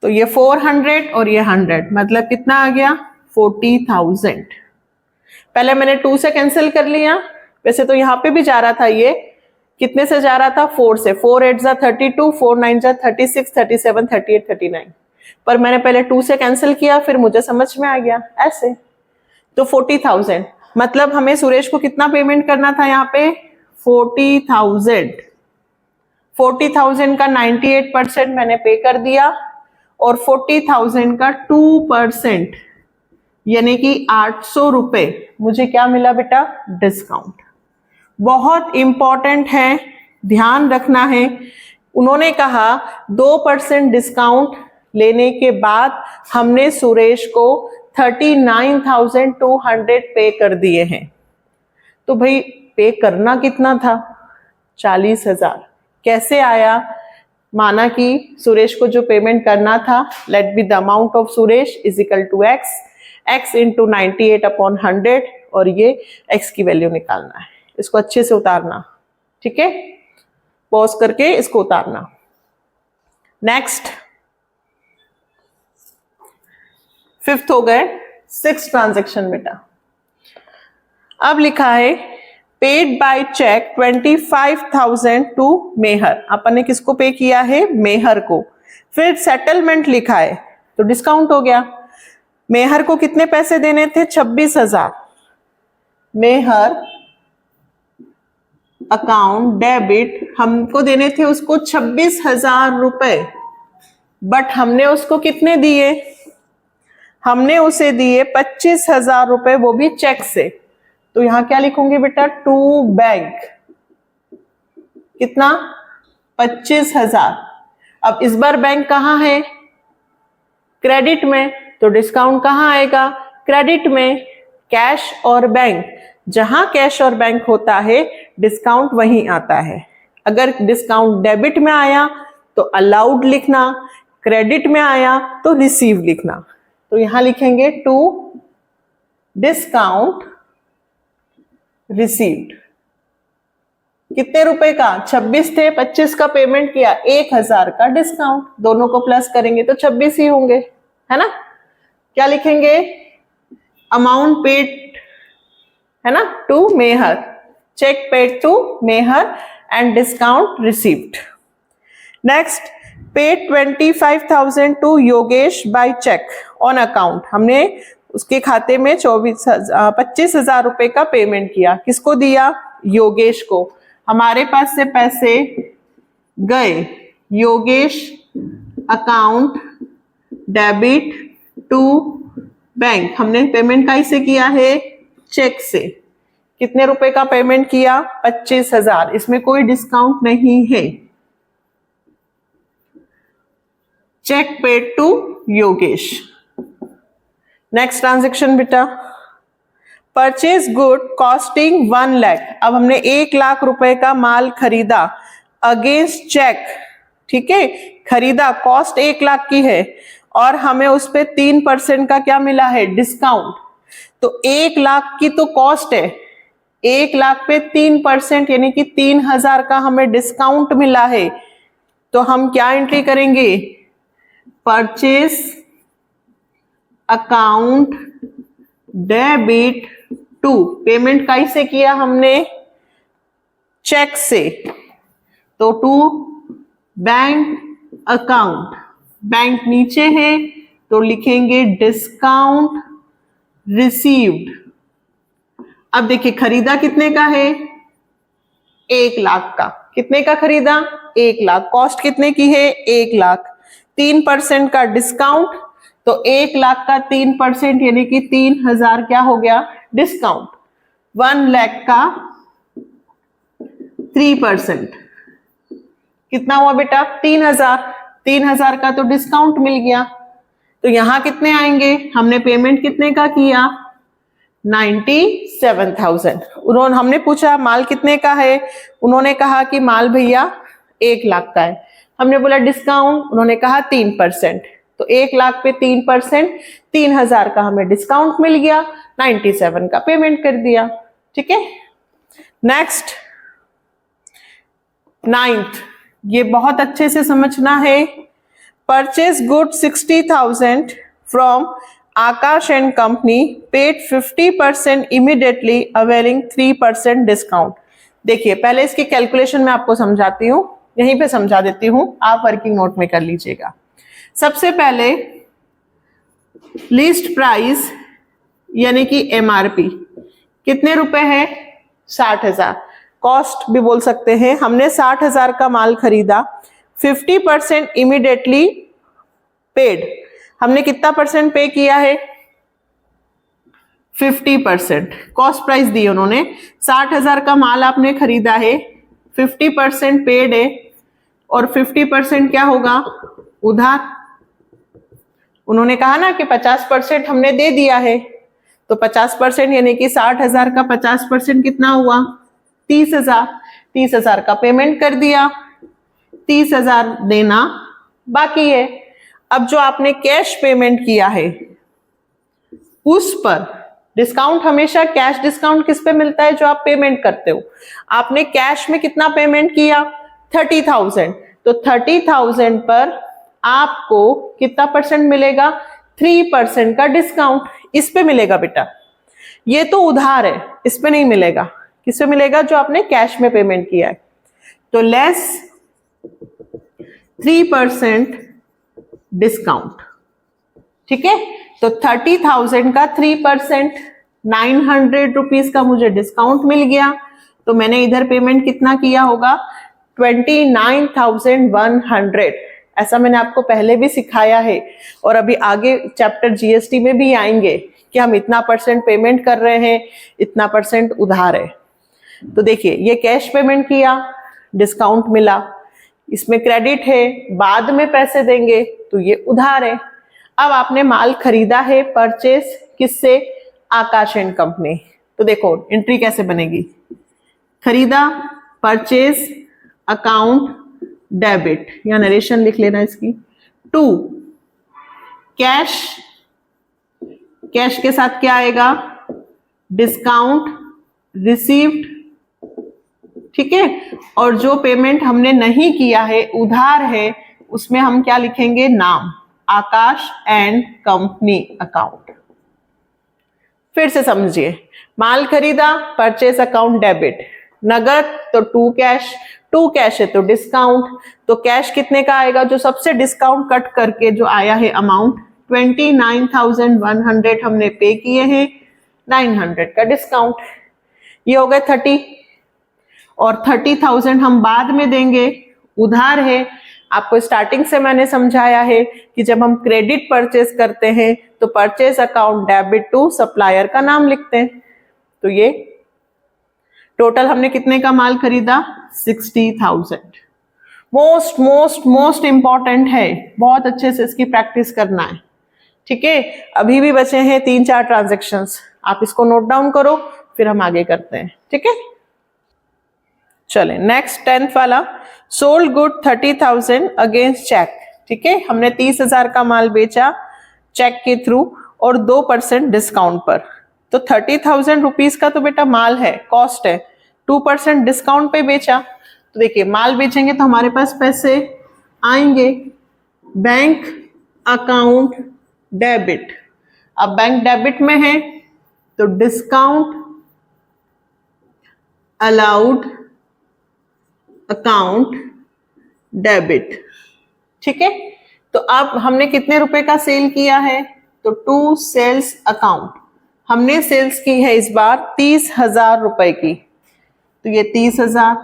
तो ये 400 और ये 100, मतलब कितना आ गया, 40,000। पहले मैंने 2 से कैंसिल कर लिया, वैसे तो यहां पे भी जा रहा था, ये कितने से जा रहा था, 4 से, 4 8 जा 32, 4 9 जा 36 37 38 39, पर मैंने पहले 2 से कैंसिल किया, फिर मुझे समझ में आ गया ऐसे। तो 40,000, मतलब हमें सुरेश को कितना पेमेंट करना था यहाँ पे, 40,000। 40,000 का 98% मैंने पे कर दिया और 40,000 का 2% यानी कि 800 रुपए मुझे क्या मिला बेटा, डिस्काउंट। बहुत इंपॉर्टेंट है, ध्यान रखना है। उन्होंने कहा 2% डिस्काउंट लेने के बाद हमने सुरेश को 39,200 पे कर दिए हैं। तो भाई पे करना कितना था, 40,000। कैसे आया, माना कि सुरेश को जो पेमेंट करना था, let be the amount of Suresh is equal to x into 98/100 और ये x की वैल्यू निकालना है। इसको अच्छे से उतारना, ठीक है, पॉज करके इसको उतारना। नेक्स्ट, 5th हो गए, 6th ट्रांजेक्शन बेटा। अब लिखा है पेड बाय चेक 25,000 टू मेहर, अपन ने किसको पे किया है, मेहर को। फिर सेटलमेंट लिखा है तो डिस्काउंट हो गया। मेहर को कितने पैसे देने थे, 26,000। मेहर अकाउंट डेबिट, हमको देने थे उसको 26,000 रुपए, बट हमने उसको कितने दिए, हमने उसे दिए 25,000 रुपए, वो भी चेक से। तो यहां क्या लिखूंगी बेटा, टू बैंक, कितना, 25,000। अब इस बार बैंक कहां है, क्रेडिट में, तो डिस्काउंट कहां आएगा, क्रेडिट में। कैश और बैंक, जहां कैश और बैंक होता है डिस्काउंट वहीं आता है। अगर डिस्काउंट डेबिट में आया तो अलाउड लिखना, क्रेडिट में आया तो रिसीव लिखना। तो यहां लिखेंगे टू डिस्काउंट रिसीव्ड। कितने रुपए का? 26 थे, 25 का पेमेंट किया, 1000 का डिस्काउंट, दोनों को प्लस करेंगे तो 26 ही होंगे, है ना। क्या लिखेंगे? अमाउंट पेड, है ना, to Mehar, cheque paid to Mehar and discount received. Next, paid 25,000 to Yogesh by cheque on account. हमने उसके खाते में 25,000 रुपए का पेमेंट किया। किसको दिया? योगेश को। हमारे पास से पैसे गए, Yogesh account debit to bank. हमने पेमेंट कैसे किया है? चेक से। कितने रुपए का पेमेंट किया? 25,000। इसमें कोई डिस्काउंट नहीं है। Cheque paid to Yogesh. Next transaction बेटा, परचेज गुड कॉस्टिंग 1 लाख। अब हमने 1 लाख रुपए का माल खरीदा अगेंस्ट चेक, ठीक है, खरीदा, कॉस्ट 1 लाख की है और हमें उस पे 3% का क्या मिला है? डिस्काउंट। तो 1 लाख की तो कॉस्ट है, 1 लाख पे 3% यानी कि 3,000 का हमें डिस्काउंट मिला है। तो हम क्या एंट्री करेंगे? Purchase account debit to, payment कैसे किया हमने? चेक से, तो टू बैंक अकाउंट, बैंक नीचे है तो लिखेंगे डिस्काउंट रिसीव्ड। अब देखिए खरीदा कितने का है? 1 लाख का। कितने का खरीदा? 1 लाख। कॉस्ट कितने की है? 1 लाख। 3% का डिस्काउंट, तो 1 लाख का 3% यानी कि 3,000 क्या हो गया? डिस्काउंट। 1 लाख का 3% कितना हुआ बेटा? 3,000। 3,000 का तो डिस्काउंट मिल गया। तो यहां कितने आएंगे? हमने पेमेंट कितने का किया? 97,000। उन्होंने, हमने पूछा माल कितने का है, उन्होंने कहा कि माल भैया 1 लाख का है। हमने बोला डिस्काउंट, उन्होंने कहा 3%। तो 1 लाख पे 3%, 3,000 का हमें डिस्काउंट मिल गया, 97 का पेमेंट कर दिया, ठीक है। नेक्स्ट 9th, ये बहुत अच्छे से समझना है। Purchase good 60,000 from Akash and company, paid 50% immediately, availing 3% discount. देखिए पहले इसकी कैलकुलेशन मैं आपको समझाती हूँ, यहीं पे समझा देती हूँ, आप वर्किंग नोट में कर लीजिएगा। सबसे पहले लिस्ट प्राइस यानी कि एमआरपी कितने रुपए है? 60,000। कॉस्ट भी बोल सकते हैं। हमने 60,000 का माल खरीदा, 50% इमीडिएटली पेड। हमने कितना परसेंट पे किया है? 50%। कॉस्ट प्राइस दी उन्होंने, 60,000 का माल आपने खरीदा है, 50% पेड है और 50% क्या होगा? उधार। उन्होंने कहा ना कि 50% हमने दे दिया है, तो 50% यानी कि 60,000 का 50% कितना हुआ? 30,000। 30,000 का पेमेंट कर दिया, 30,000 देना बाकी है। अब जो आपने कैश पेमेंट किया है उस पर डिस्काउंट, हमेशा कैश डिस्काउंट किस पे मिलता है? जो आप पेमेंट करते हो। आपने कैश में कितना पेमेंट किया? 30,000। तो 30,000 पर आपको कितना परसेंट मिलेगा? 3% का डिस्काउंट इस पे मिलेगा बेटा। ये तो उधार है, इस पे नहीं मिलेगा। किस पे मिलेगा? जो आपने कैश में पेमेंट किया है। तो लेस 3% डिस्काउंट, ठीक है। तो 30,000 का 3%, 900 रुपीज का मुझे डिस्काउंट मिल गया। तो मैंने इधर पेमेंट कितना किया होगा? 29,100। ऐसा मैंने आपको पहले भी सिखाया है और अभी आगे चैप्टर जीएसटी में भी आएंगे कि हम इतना परसेंट पेमेंट कर रहे हैं, इतना परसेंट उधार है। तो देखिए ये कैश पेमेंट किया, डिस्काउंट मिला, इसमें क्रेडिट है, बाद में पैसे देंगे तो ये उधार है। अब आपने माल खरीदा है, परचेस किससे? आकाश एंड कंपनी। तो देखो एंट्री कैसे बनेगी, खरीदा परचेज अकाउंट डेबिट, या नरेशन लिख लेना इसकी। 2 कैश, कैश के साथ क्या आएगा, डिस्काउंट रिसीव्ड, ठीक है। और जो पेमेंट हमने नहीं किया है, उधार है, उसमें हम क्या लिखेंगे, नाम, आकाश एंड कंपनी अकाउंट। फिर से समझिए, माल खरीदा परचेस अकाउंट डेबिट, नगद तो 2 कैश, 2 कैश है तो डिस्काउंट, तो कैश कितने का आएगा, जो सबसे डिस्काउंट कट करके जो आया है अमाउंट 29,100 हमने पे किए हैं, 900 का डिस्काउंट, ये हो गए 30, और 30,000 हम बाद में देंगे, उधार है। आपको स्टार्टिंग से मैंने समझाया है कि जब हम क्रेडिट परचेज करते हैं तो purchase account debit to supplier का नाम लिखते हैं। तो ये टोटल हमने कितने का माल खरीदा, 60,000। मोस्ट मोस्ट मोस्ट इंपॉर्टेंट है, बहुत अच्छे से इसकी प्रैक्टिस करना है, ठीक है। अभी भी बचे हैं 3-4 ट्रांजेक्शन्स, आप इसको नोट डाउन करो, फिर हम आगे करते हैं, ठीक है। चले नेक्स्ट 10th वाला, सोल्ड गुड 30,000 अगेंस्ट चेक, ठीक है। हमने 30,000 का माल बेचा चेक के थ्रू और 2% डिस्काउंट पर। तो 30,000 रुपीज का तो बेटा माल है, कॉस्ट है, 2% डिस्काउंट पे बेचा। तो देखिए माल बेचेंगे तो हमारे पास पैसे आएंगे, बैंक अकाउंट डेबिट। अब बैंक डेबिट में है तो डिस्काउंट अलाउड अकाउंट डेबिट, ठीक है। तो अब हमने कितने रुपए का सेल किया है, तो टू सेल्स अकाउंट, हमने सेल्स की है इस बार 30,000 रुपए की, तो ये 30,000,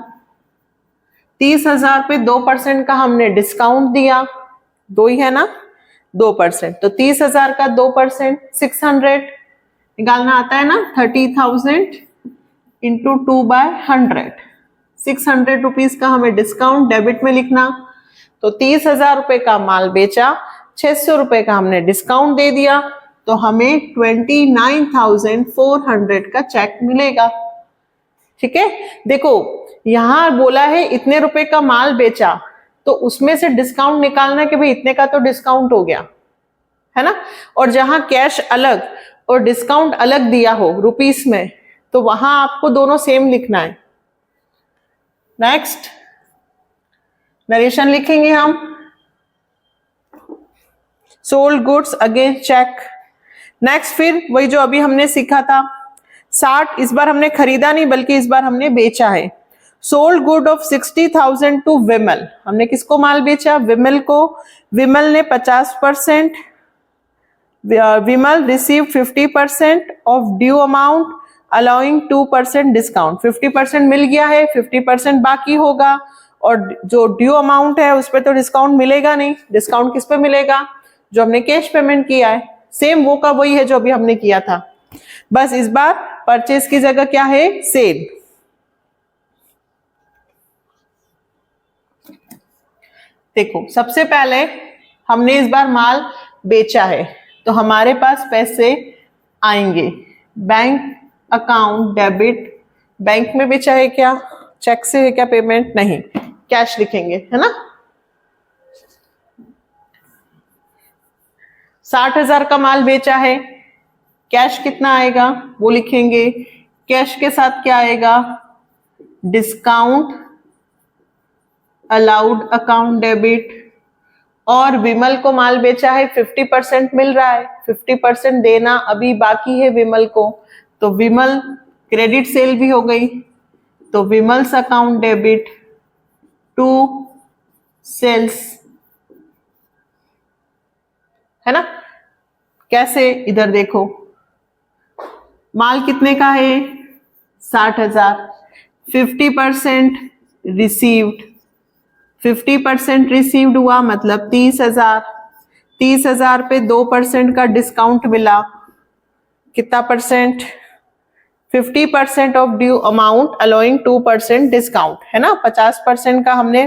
30,000 पे 2% का हमने डिस्काउंट दिया, 2 ही है ना, 2%, तो 30,000 का 2% 600 निकालना आता है ना, 30,000 इंटू 2/100, 600 रुपीज का हमें डिस्काउंट डेबिट में लिखना। तो 30,000 रुपए का माल बेचा, 600 रुपए का हमने डिस्काउंट दे दिया, तो हमें 29,400 का चेक मिलेगा, ठीक है। देखो यहां बोला है इतने रुपए का माल बेचा, तो उसमें से डिस्काउंट निकालना कि भाई इतने का तो डिस्काउंट हो गया, है ना। और जहां कैश अलग और डिस्काउंट अलग दिया हो रुपीस में, तो वहां आपको दोनों सेम लिखना है। नेक्स्ट नरेशन लिखेंगे हम, sold goods against cheque. Next फिर वही जो अभी हमने सीखा था, 60, इस बार हमने खरीदा नहीं बल्कि इस बार हमने बेचा है। Sold good of 60,000 to Vimal, हमने किसको माल बेचा, विमल को। विमल ने 50%, Vimal receive 50% of due amount allowing 2% discount, 50% मिल गया है, 50% बाकी होगा, और जो ड्यू अमाउंट है उस पर तो डिस्काउंट मिलेगा नहीं, डिस्काउंट किस पे मिलेगा, जो हमने कैश पेमेंट किया है, सेम वो का वही है जो अभी हमने किया था, बस इस बार परचेज की जगह क्या है, सेल। देखो सबसे पहले हमने इस बार माल बेचा है तो हमारे पास पैसे आएंगे, बैंक अकाउंट डेबिट, बैंक में बेचा है क्या, चेक से है क्या पेमेंट, नहीं, कैश लिखेंगे, है ना। 60,000 का माल बेचा है, कैश कितना आएगा वो लिखेंगे, कैश के साथ क्या आएगा, डिस्काउंट अलाउड अकाउंट डेबिट, और विमल को माल बेचा है 50% मिल रहा है, 50% देना अभी बाकी है विमल को, तो विमल क्रेडिट सेल भी हो गई, तो Vimals account debit to sales, है ना। कैसे, इधर देखो माल कितने का है, 60,000, 50% रिसीव्ड, 50% रिसीव्ड हुआ मतलब 30,000, 30,000 पे 2% का डिस्काउंट मिला, कितना percent, 50% of due amount allowing 2% discount, है ना। 50% का हमने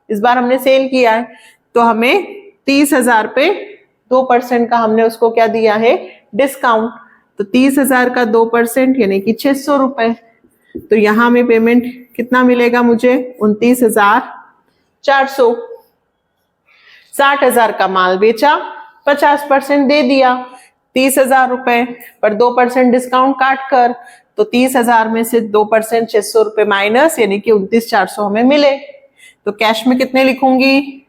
इस बार हमने सेल किया है, तो हमें 30,000 पे 2% का हमने उसको क्या दिया है, डिस्काउंट, तो 30,000 का 2% यानी कि 600 रुपए। तो यहां में पेमेंट कितना मिलेगा मुझे? 29,400। 60,000 का माल बेचा, 50% दे दिया 30,000 रुपए पर 2% डिस्काउंट काट कर, तो 30,000 में से 2% 600 रुपए माइनस यानी कि 29,400 हमें मिले। तो कैश में कितने लिखूंगी?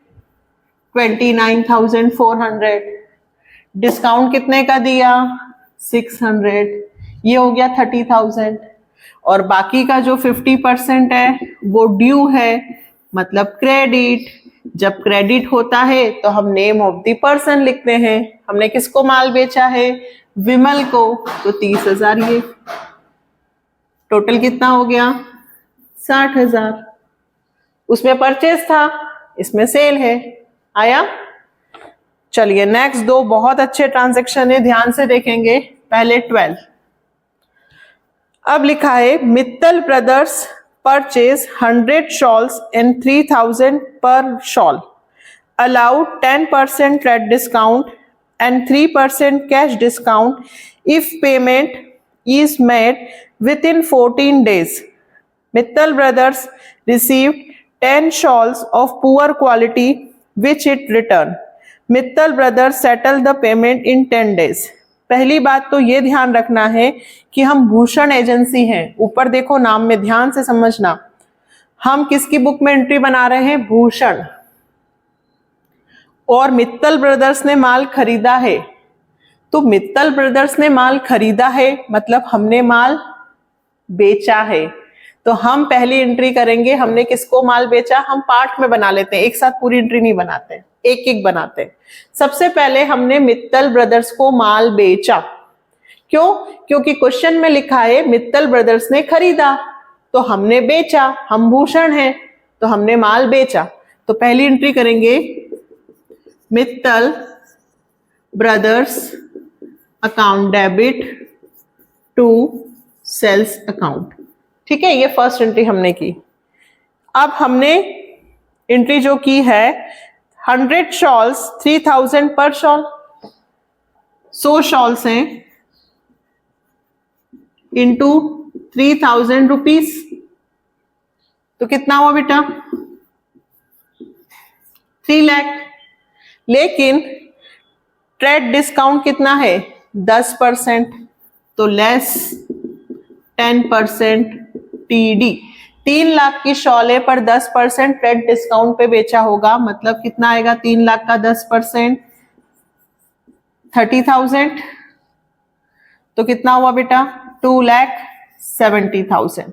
29,400। डिस्काउंट कितने का दिया? 600। ये हो गया 30,000। और बाकी का जो 50% है वो ड्यू है, मतलब क्रेडिट। जब क्रेडिट होता है तो हम नेम ऑफ द पर्सन लिखते हैं। हमने किसको माल बेचा है? विमल को। तो 30,000 ये टोटल कितना हो गया? 60,000। उसमें परचेज था, इसमें सेल है। आया? चलिए नेक्स्ट दो बहुत अच्छे ट्रांजैक्शन है, ध्यान से देखेंगे। पहले 12। अब लिखा है Mittal brothers purchase 100 shawls and 3,000 पर shawl, allowed 10% trade discount and 3% cash discount if payment is made within 14 days. Mittal Brothers received 10 shawls of poor quality which it returned. Mittal Brothers settled the payment in 10 days. पहली बात तो ये ध्यान रखना है कि हम भूषण एजेंसी हैं। ऊपर देखो नाम में, ध्यान से समझना। हम किसकी बुक में एंट्री बना रहे हैं? भूषण। और मित्तल ब्रदर्स ने माल खरीदा है। तो मित्तल ब्रदर्स ने माल खरीदा है मतलब हमने माल बेचा है। तो हम पहली एंट्री करेंगे, हमने किसको माल बेचा। हम पार्ट में बना लेते हैं, एक साथ पूरी एंट्री नहीं बनाते, एक एक बनाते हैं। सबसे पहले हमने मित्तल ब्रदर्स को माल बेचा। क्यों? क्योंकि क्वेश्चन में लिखा है मित्तल ब्रदर्स ने खरीदा, तो हमने बेचा। हम भूषण हैं तो हमने माल बेचा। तो पहली एंट्री करेंगे Mittal brothers account debit to sales account. ठीक है, ये फर्स्ट एंट्री हमने की। अब हमने एंट्री जो की है 100 शॉल्स 3,000 पर शॉल, 100 शॉल्स हैं इंटू 3,000 रुपीज, तो कितना हुआ बेटा? 3 लाख। लेकिन ट्रेड डिस्काउंट कितना है? 10%, तो लेस 10% टीडी। 3 लाख की शॉल है पर 10% ट्रेड डिस्काउंट पे बेचा होगा, मतलब कितना आएगा? 3 लाख का 10% 30,000, तो कितना हुआ बेटा? 2,70,000।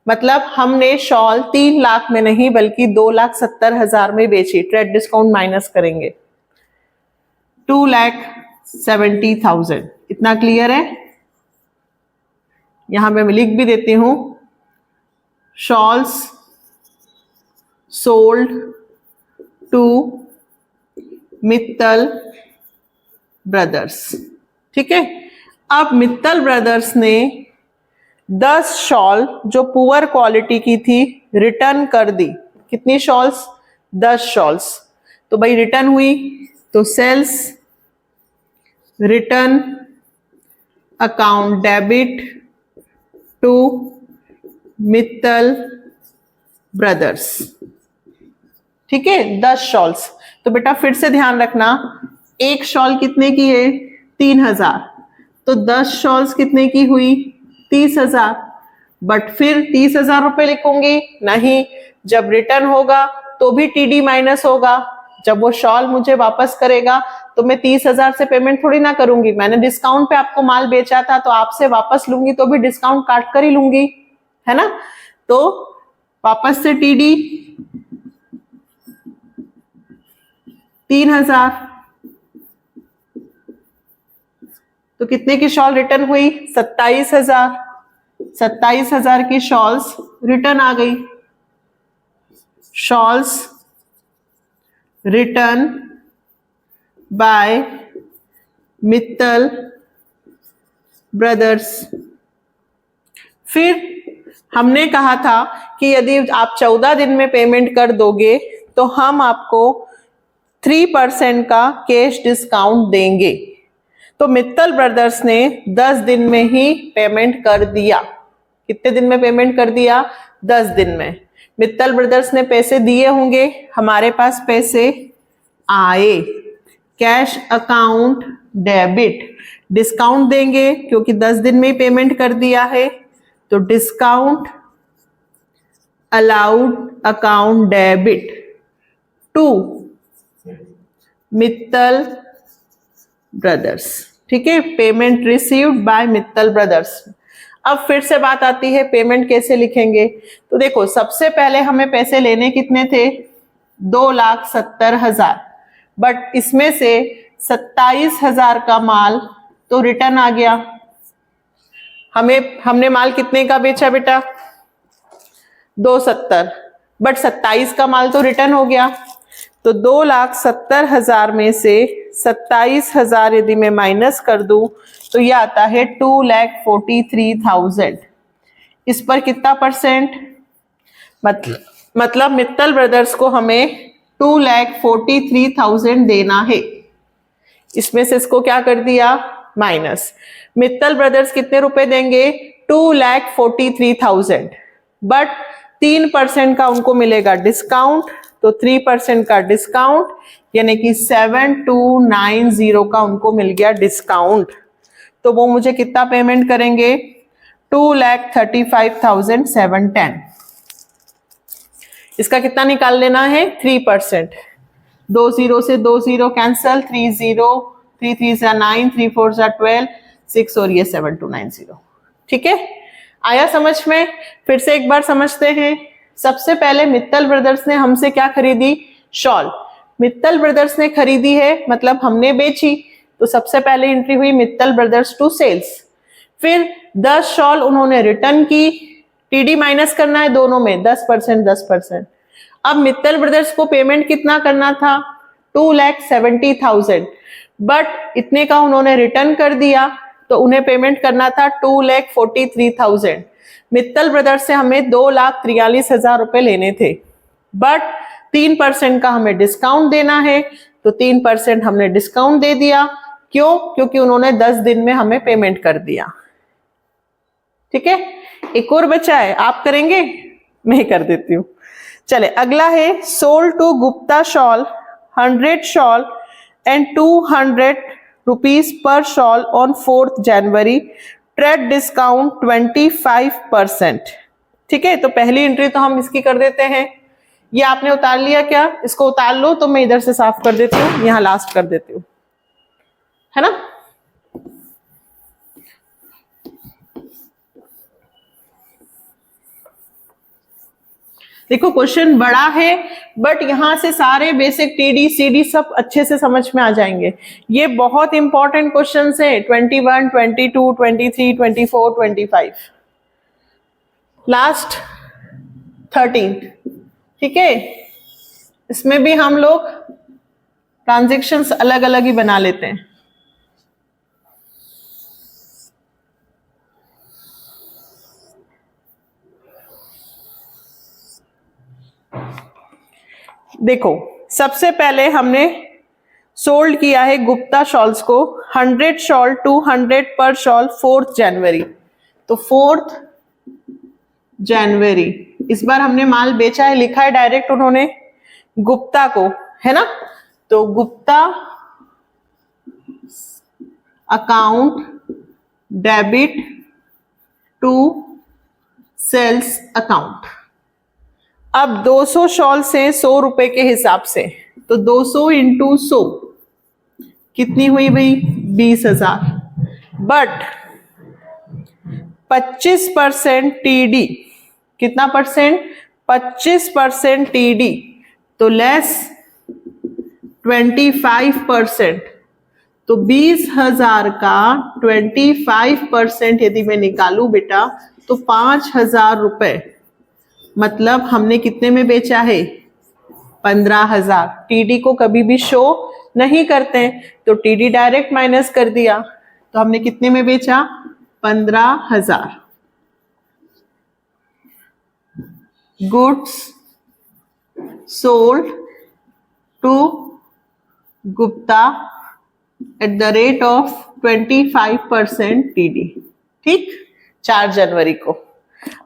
मतलब हमने शॉल 3 लाख में नहीं बल्कि 2,70,000 में बेची। ट्रेड डिस्काउंट माइनस करेंगे, 2,70,000। इतना क्लियर है? यहां पे मैं लिख भी देती हूं, shawls sold to Mittal brothers. ठीक है, अब मित्तल ब्रदर्स ने 10 शॉल जो पुअर क्वालिटी की थी रिटर्न कर दी। कितनी शॉल्स? 10 शॉल्स। तो भाई रिटर्न हुई, तो sales return account debit to Mittal brothers. ठीक है, 10 शॉल्स। तो बेटा फिर से ध्यान रखना, एक शॉल कितने की है? 3,000। तो 10 शॉल्स कितने की हुई? 30,000। बट फिर 30,000 रुपए लिखूंगी? नहीं, जब रिटर्न होगा तो भी टीडी माइनस होगा। जब वो शॉल मुझे वापस करेगा तो मैं 30,000 से पेमेंट थोड़ी ना करूंगी। मैंने डिस्काउंट पे आपको माल बेचा था तो आपसे वापस लूंगी तो भी डिस्काउंट काट कर ही लूंगी, है ना। तो वापस से टीडी 3,000। तो कितने की शॉल रिटर्न हुई? 27,000। 27,000 की शॉल्स रिटर्न आ गई। Shawls return by Mittal brothers. फिर हमने कहा था कि यदि आप 14 दिन में पेमेंट कर दोगे तो हम आपको 3% का कैश डिस्काउंट देंगे। तो मित्तल ब्रदर्स ने 10 दिन में ही पेमेंट कर दिया। कितने दिन में पेमेंट कर दिया? 10 दिन में। मित्तल ब्रदर्स ने पैसे दिए होंगे, हमारे पास पैसे आए, कैश अकाउंट डेबिट, डिस्काउंट देंगे क्योंकि 10 दिन में ही पेमेंट कर दिया है, तो discount allowed account debit to Mittal brothers. ठीक है, payment received by Mittal brothers. अब फिर से बात आती है पेमेंट कैसे लिखेंगे। तो देखो, सबसे पहले हमें पैसे लेने कितने थे? 2,70,000, बट इसमें से 27,000 का माल तो रिटर्न आ गया। हमने माल कितने का बेचा बेटा? 270, बट 27 का माल तो रिटर्न हो गया। तो 2,70,000 में से 27,000 यदि मैं माइनस कर दूं तो यह आता है 2,43,000। इस पर कितना परसेंट? मतलब मित्तल ब्रदर्स को हमें 2,43,000 देना है। इसमें से इसको क्या कर दिया? माइनस। मित्तल ब्रदर्स कितने रुपए देंगे? 2,43,000, बट 3% का उनको मिलेगा डिस्काउंट, तो 3% का डिस्काउंट यानी कि 7,290 का उनको मिल गया डिस्काउंट। तो वो मुझे कितना पेमेंट करेंगे? 2,35,710। इसका कितना निकाल लेना है? 3%। 2 0 से 2 0 कैंसल, 3 0, 3 3 से 9, 3 4 से 12, 6 और ये 7,290। ठीक है, आया समझ में? फिर से एक बार समझते हैं। सबसे पहले मित्तल ब्रदर्स ने हमसे क्या खरीदी? शॉल। मित्तल ब्रदर्स ने खरीदी है, मतलब हमने बेची, तो सबसे पहले एंट्री हुई मित्तल ब्रदर्स टू सेल्स। फिर 10 शॉल उन्होंने रिटर्न की, टीडी माइनस करना है दोनों में, 10%, 10%। अब मित्तल ब्रदर्स को पेमेंट कितना करना था? 2,70,000, बट इतने का उन्होंने रिटर्न कर दिया, तो उन्हें पेमेंट करना था 2,43,000। मित्तल ब्रदर्स से हमें 2,43,000 रुपए लेने थे, बट 3% का हमें डिस्काउंट देना है, तो 3% हमने डिस्काउंट दे दिया। क्यों? क्योंकि उन्होंने 10 दिन में हमें पेमेंट कर दिया। ठीक है, एक और बचा है, आप करेंगे? मैं ही कर देती हूं। चले, अगला है sold to Gupta shawl 100 shawl and 200 rupees पर shawl on 4th January, trade discount 25%। ठीक है, तो पहली एंट्री तो हम इसकी कर देते हैं। ये आपने उतार लिया क्या? इसको उतार लो, तो मैं इधर से साफ कर देती हूँ, यहां लास्ट कर देती हूँ, है ना। देखो, क्वेश्चन बड़ा है, बट यहां से सारे बेसिक टीडी सीडी सब अच्छे से समझ में आ जाएंगे। ये बहुत इंपॉर्टेंट क्वेश्चन है, 21, 22, 23, 24, 25, लास्ट 13। ठीक है, इसमें भी हम लोग ट्रांजैक्शंस अलग अलग ही बना लेते हैं। देखो, सबसे पहले हमने सोल्ड किया है गुप्ता शॉल्स को 100 शॉल 200 पर शॉल 4th जनवरी। तो 4th जनवरी इस बार हमने माल बेचा है, लिखा है डायरेक्ट उन्होंने गुप्ता को, है ना। तो Gupta account debit to sales account. अब 200 शॉल से 100 रुपए के हिसाब से, तो 200 इंटू 100 कितनी हुई भाई? 20,000। बट 25% टीडी, कितना परसेंट? 25% टीडी, तो लेस 25%। तो 20,000 का 25% यदि मैं निकालू बेटा, तो 5,000 रुपए, मतलब हमने कितने में बेचा है? 15,000। टीडी को कभी भी शो नहीं करते हैं, तो टीडी डायरेक्ट माइनस कर दिया, तो हमने कितने में बेचा? 15,000। Goods sold to Gupta at the rate of 25% TD। ठीक, 4 जनवरी को।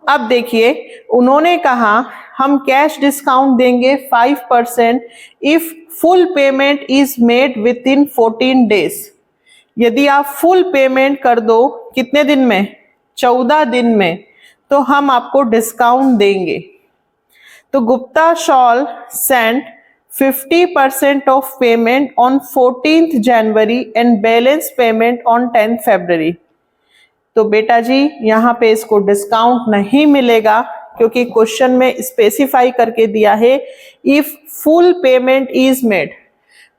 अब देखिए उन्होंने कहा हम कैश डिस्काउंट देंगे 5% if full payment is made with in 14 days. यदि आप फुल पेमेंट कर दो कितने दिन में, 14 दिन में, तो हम आपको डिस्काउंट देंगे। तो Gupta shawl send 50% of payment on 14th January and balance payment on 10th फरवरी। तो बेटा जी यहाँ पे इसको डिस्काउंट नहीं मिलेगा क्योंकि क्वेश्चन में स्पेसिफाई करके दिया है if full payment is made.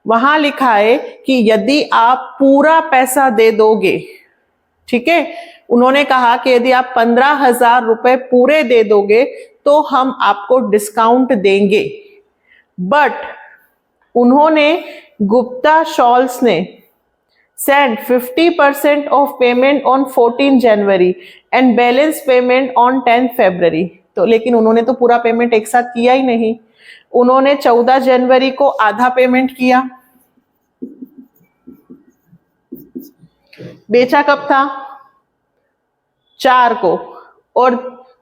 वहां लिखा है कि यदि आप पूरा पैसा दे दोगे, ठीक है, उन्होंने कहा कि यदि आप 15,000 रुपए पूरे दे दोगे तो हम आपको डिस्काउंट देंगे। बट उन्होंने गुप्ता शॉल्स ने send 50% of payment on 14 January and balance payment on 10 फरवरी। तो लेकिन उन्होंने तो पूरा पेमेंट एक साथ किया ही नहीं, उन्होंने 14 जनवरी को आधा पेमेंट किया। बेचा कब था, 4 को, और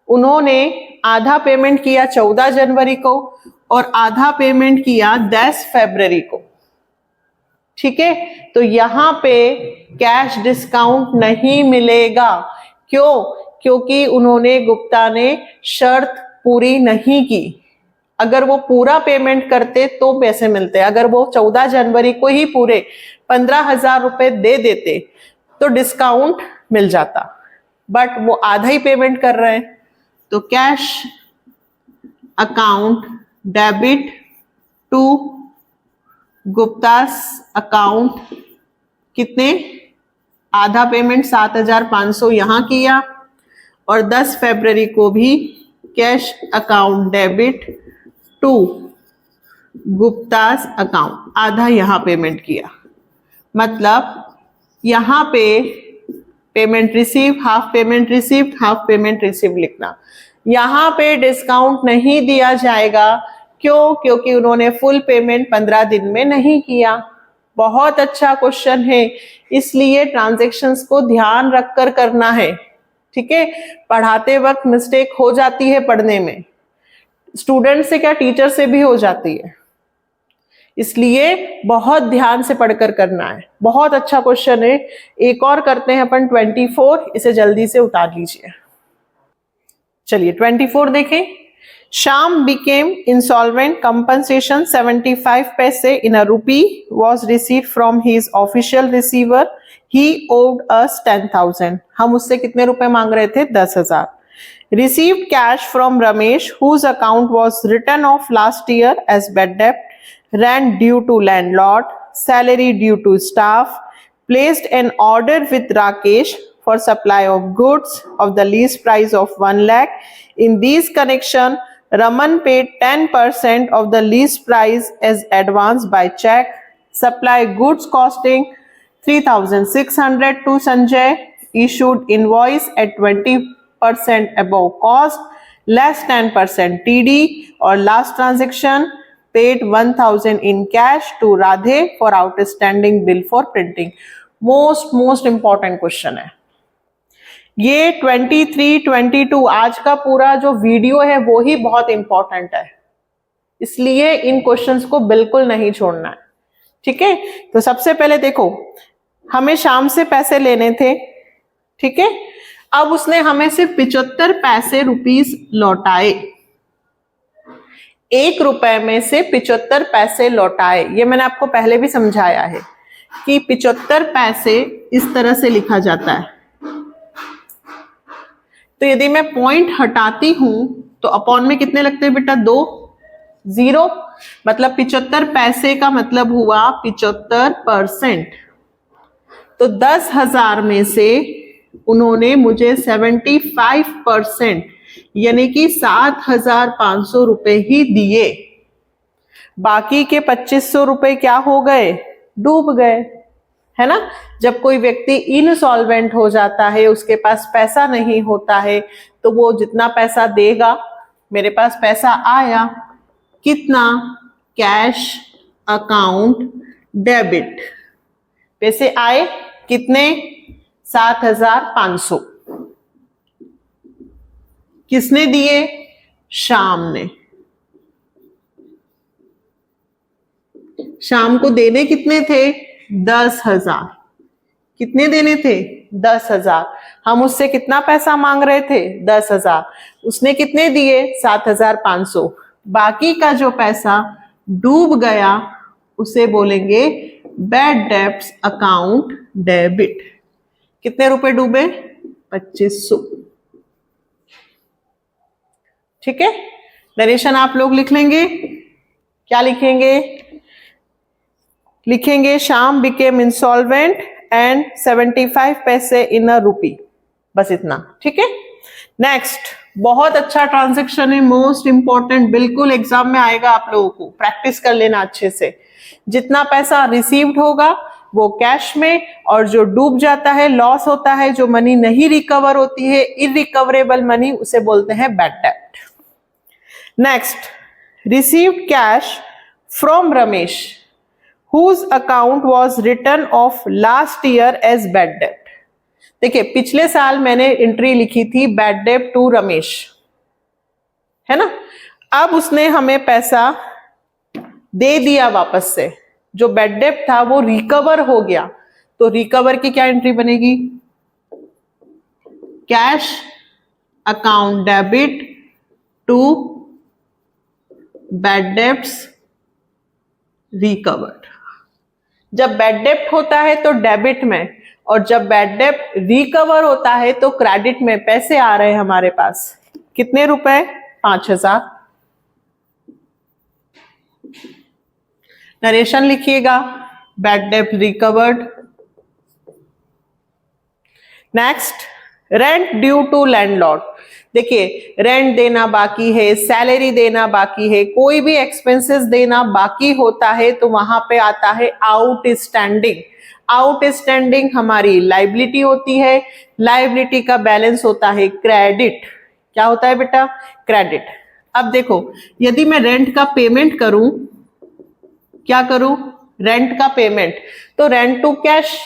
उन्होंने आधा पेमेंट किया 14 जनवरी को और आधा पेमेंट किया 10 फरवरी को। ठीक है, तो यहां पे कैश डिस्काउंट नहीं मिलेगा। क्यों? क्योंकि उन्होंने, गुप्ता ने शर्त पूरी नहीं की। अगर वो पूरा पेमेंट करते तो पैसे मिलते, अगर वो 14 जनवरी को ही पूरे 15,000 रुपए दे देते तो डिस्काउंट मिल जाता, बट वो आधा ही पेमेंट कर रहे हैं। तो cash account debit to Gupta's account, कितने, आधा पेमेंट 7,500 यहां किया और 10 फरवरी को भी cash account debit to Gupta's account, आधा यहां पेमेंट किया। मतलब यहां पे payment receive, half payment receive, half payment receive लिखना। यहां पे डिस्काउंट नहीं दिया जाएगा। क्यों? क्योंकि उन्होंने फुल पेमेंट 15 दिन में नहीं किया। बहुत अच्छा क्वेश्चन है, इसलिए ट्रांजैक्शंस को ध्यान रखकर करना है। ठीक है, पढ़ाते वक्त मिस्टेक हो जाती है, पढ़ने में स्टूडेंट से क्या टीचर से भी हो जाती है, इसलिए बहुत ध्यान से पढ़कर करना है। बहुत अच्छा क्वेश्चन है। एक और करते हैं अपन 24, इसे जल्दी से उतार लीजिए। चलिए 24 देखें। Shyam became insolvent. Compensation 75 paise in a rupee was received from his official receiver. He owed us 10,000. हम उससे कितने रुपए मांग रहे थे? 10,000. Received cash from Ramesh, whose account was written off last year as bad debt. Rent due to landlord. Salary due to staff. Placed an order with Rakesh for supply of goods of the lease price of 1 lakh. In these connection, Raman paid 10% of the lease price as advance by check. Supply goods costing 3,600 to Sanjay. Issued invoice at 20% above cost, less 10% TD, or last transaction paid 1,000 in cash to Radhe for outstanding bill for printing. Most important question है ये। 23, 22 आज का पूरा जो वीडियो है वो ही बहुत इंपॉर्टेंट है, इसलिए इन क्वेश्चंस को बिल्कुल नहीं छोड़ना है। ठीक है, तो सबसे पहले देखो, हमें शाम से पैसे लेने थे, ठीक है, अब उसने हमें से 75 पैसे रुपीस लौटाए। 1 रुपए में से 75 पैसे लौटाए। ये मैंने आपको पहले भी समझाया है कि 75 पैसे इस तरह से लिखा जाता है। तो यदि मैं पॉइंट हटाती हूं तो अपॉन में कितने लगते हैं बेटा? 2, 0, मतलब 75 पैसे का मतलब हुआ 75%। तो 10,000 में से उन्होंने मुझे 75% यानी कि 7,500 रुपए ही दिए। बाकी के 2,500 रुपए क्या हो गए? डूब गए, है ना। जब कोई व्यक्ति इनसॉल्वेंट हो जाता है, उसके पास पैसा नहीं होता है, तो वो जितना पैसा देगा, मेरे पास पैसा आया कितना? कैश अकाउंट डेबिट, पैसे आए कितने? 7,500। किसने दिए? श्याम ने। शाम को देने कितने थे? 10,000। कितने देने थे? 10,000। हम उससे कितना पैसा मांग रहे थे? 10,000। उसने कितने दिए? 7,500। बाकी का जो पैसा डूब गया उसे बोलेंगे बैड डेब्ट्स अकाउंट डेबिट। कितने रुपए डूबे? 2500। ठीक है, नरेशन आप लोग लिख लेंगे। क्या लिखेंगे? लिखेंगे श्याम बिकेम इंसॉल्वेंट एंड 75 पैसे इन अ रूपी। बस इतना। ठीक है, नेक्स्ट। बहुत अच्छा ट्रांजैक्शन है, मोस्ट इंपॉर्टेंट, बिल्कुल एग्जाम में आएगा आप लोगों को, प्रैक्टिस कर लेना अच्छे से। जितना पैसा रिसीव्ड होगा वो कैश में, और जो डूब जाता है, लॉस होता है, जो मनी नहीं रिकवर होती है, इरिकवरेबल मनी, उसे बोलते हैं बैड डेब्ट। Next, received cash from Ramesh whose account was written off last year as bad debt। देखिए, पिछले साल मैंने एंट्री लिखी थी बैड डेब्ट टू रमेश, है ना। अब उसने हमें पैसा दे दिया वापस से, जो बैड डेब्ट था वो रिकवर हो गया, तो रिकवर की क्या एंट्री बनेगी? Cash account debit to bad debts recovered. जब बैड डेब्ट होता है तो डेबिट में, और जब बैड डेब्ट रिकवर होता है तो क्रेडिट में पैसे आ रहे हैं हमारे पास। कितने रुपए? 5,000। नरेशन लिखिएगा, बैड डेब्ट recovered. Next, rent due to landlord. देखिए, रेंट देना बाकी है, सैलरी देना बाकी है, कोई भी एक्सपेंसेस देना बाकी होता है तो वहां पे आता है आउटस्टैंडिंग। आउटस्टैंडिंग हमारी लायबिलिटी होती है, लायबिलिटी का बैलेंस होता है क्रेडिट। क्या होता है बेटा? क्रेडिट। अब देखो, यदि मैं रेंट का पेमेंट करूं, क्या करूं? रेंट का पेमेंट, तो रेंट टू कैश।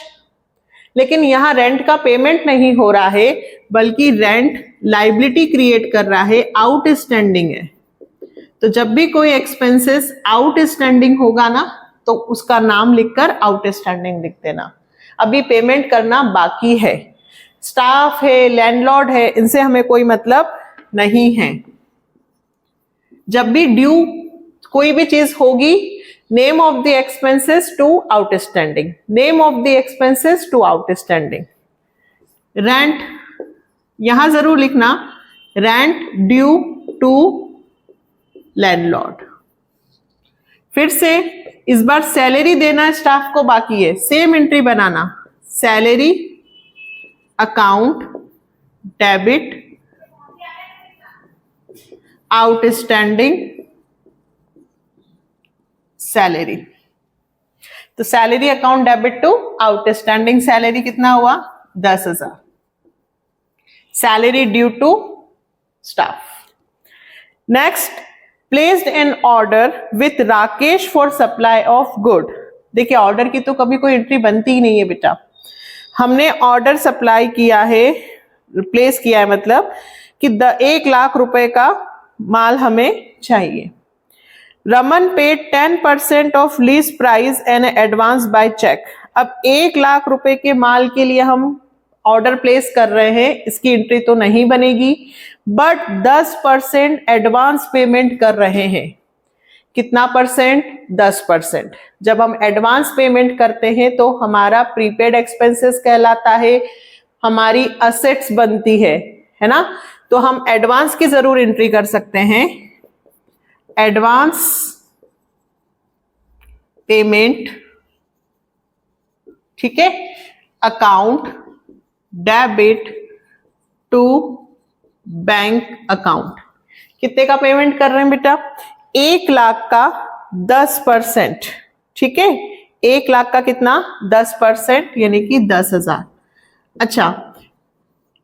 लेकिन यहां रेंट का पेमेंट नहीं हो रहा है, बल्कि रेंट लायबिलिटी क्रिएट कर रहा है, आउटस्टैंडिंग है। तो जब भी कोई एक्सपेंसेस आउटस्टैंडिंग होगा ना, तो उसका नाम लिखकर आउटस्टैंडिंग लिख देना। अभी पेमेंट करना बाकी है, स्टाफ है, लैंडलॉर्ड है, इनसे हमें कोई मतलब नहीं है। जब भी ड्यू कोई भी चीज होगी, name of the expenses to outstanding, name of the expenses to outstanding. Rent यहां जरूर लिखना, रेंट ड्यू टू लैंडलॉर्ड। फिर से इस बार सैलरी देना स्टाफ को बाकी है, सेम एंट्री बनाना, salary account debit outstanding salary. तो salary account debit to outstanding salary कितना हुआ? 10,000। Salary due to staff. Next, placed an order with Rakesh for supply of good. देखिए, ऑर्डर की तो कभी कोई एंट्री बनती ही नहीं है बेटा। हमने ऑर्डर सप्लाई किया है, प्लेस किया है, मतलब कि 1 लाख रुपए का माल हमें चाहिए। Raman paid 10% of lease price and advance by cheque. अब 1 लाख रुपए के माल के लिए हम ऑर्डर प्लेस कर रहे हैं, इसकी एंट्री तो नहीं बनेगी, बट 10% एडवांस पेमेंट कर रहे हैं। कितना परसेंट? 10%। जब हम एडवांस पेमेंट करते हैं तो हमारा प्रीपेड एक्सपेंसेस कहलाता है, हमारी असेट्स बनती है ना। तो हम एडवांस की जरूर एंट्री कर सकते हैं, एडवांस पेमेंट, ठीक है, account debit to bank account. कितने का पेमेंट कर रहे हैं बेटा? 1 लाख का 10%, ठीक है, 1 लाख का कितना? 10%, यानी कि 10,000। अच्छा,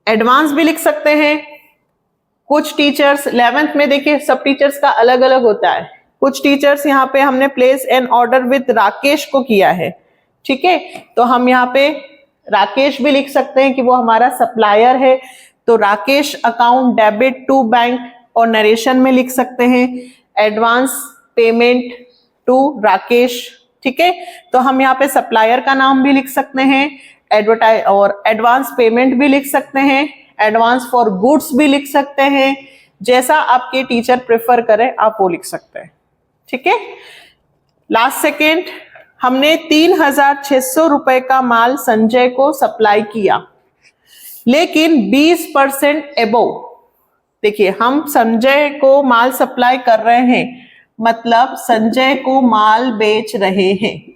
एडवांस भी लिख सकते हैं। कुछ टीचर्स 11th में देखिए, सब टीचर्स का अलग अलग होता है। कुछ टीचर्स यहाँ पे हमने place N order with Rakesh को किया है, ठीक है। तो हम यहाँ पे राकेश भी लिख सकते हैं कि वो हमारा सप्लायर है, तो Rakesh account debit to bank, और नरेशन में लिख सकते हैं एडवांस पेमेंट टू राकेश, ठीक है। तो हम यहाँ पे सप्लायर का नाम भी लिख सकते हैं, एडवर्टाइज और एडवांस पेमेंट भी लिख सकते हैं, एडवांस फॉर गुड्स भी लिख सकते हैं, जैसा आपके टीचर प्रेफर करें आप वो लिख सकते हैं, ठीक है। लास्ट सेकेंड, हमने 3,600 रुपए का माल संजय को सप्लाई किया, लेकिन 20% एबोव, देखिए हम संजय को माल सप्लाई कर रहे हैं, मतलब संजय को माल बेच रहे हैं।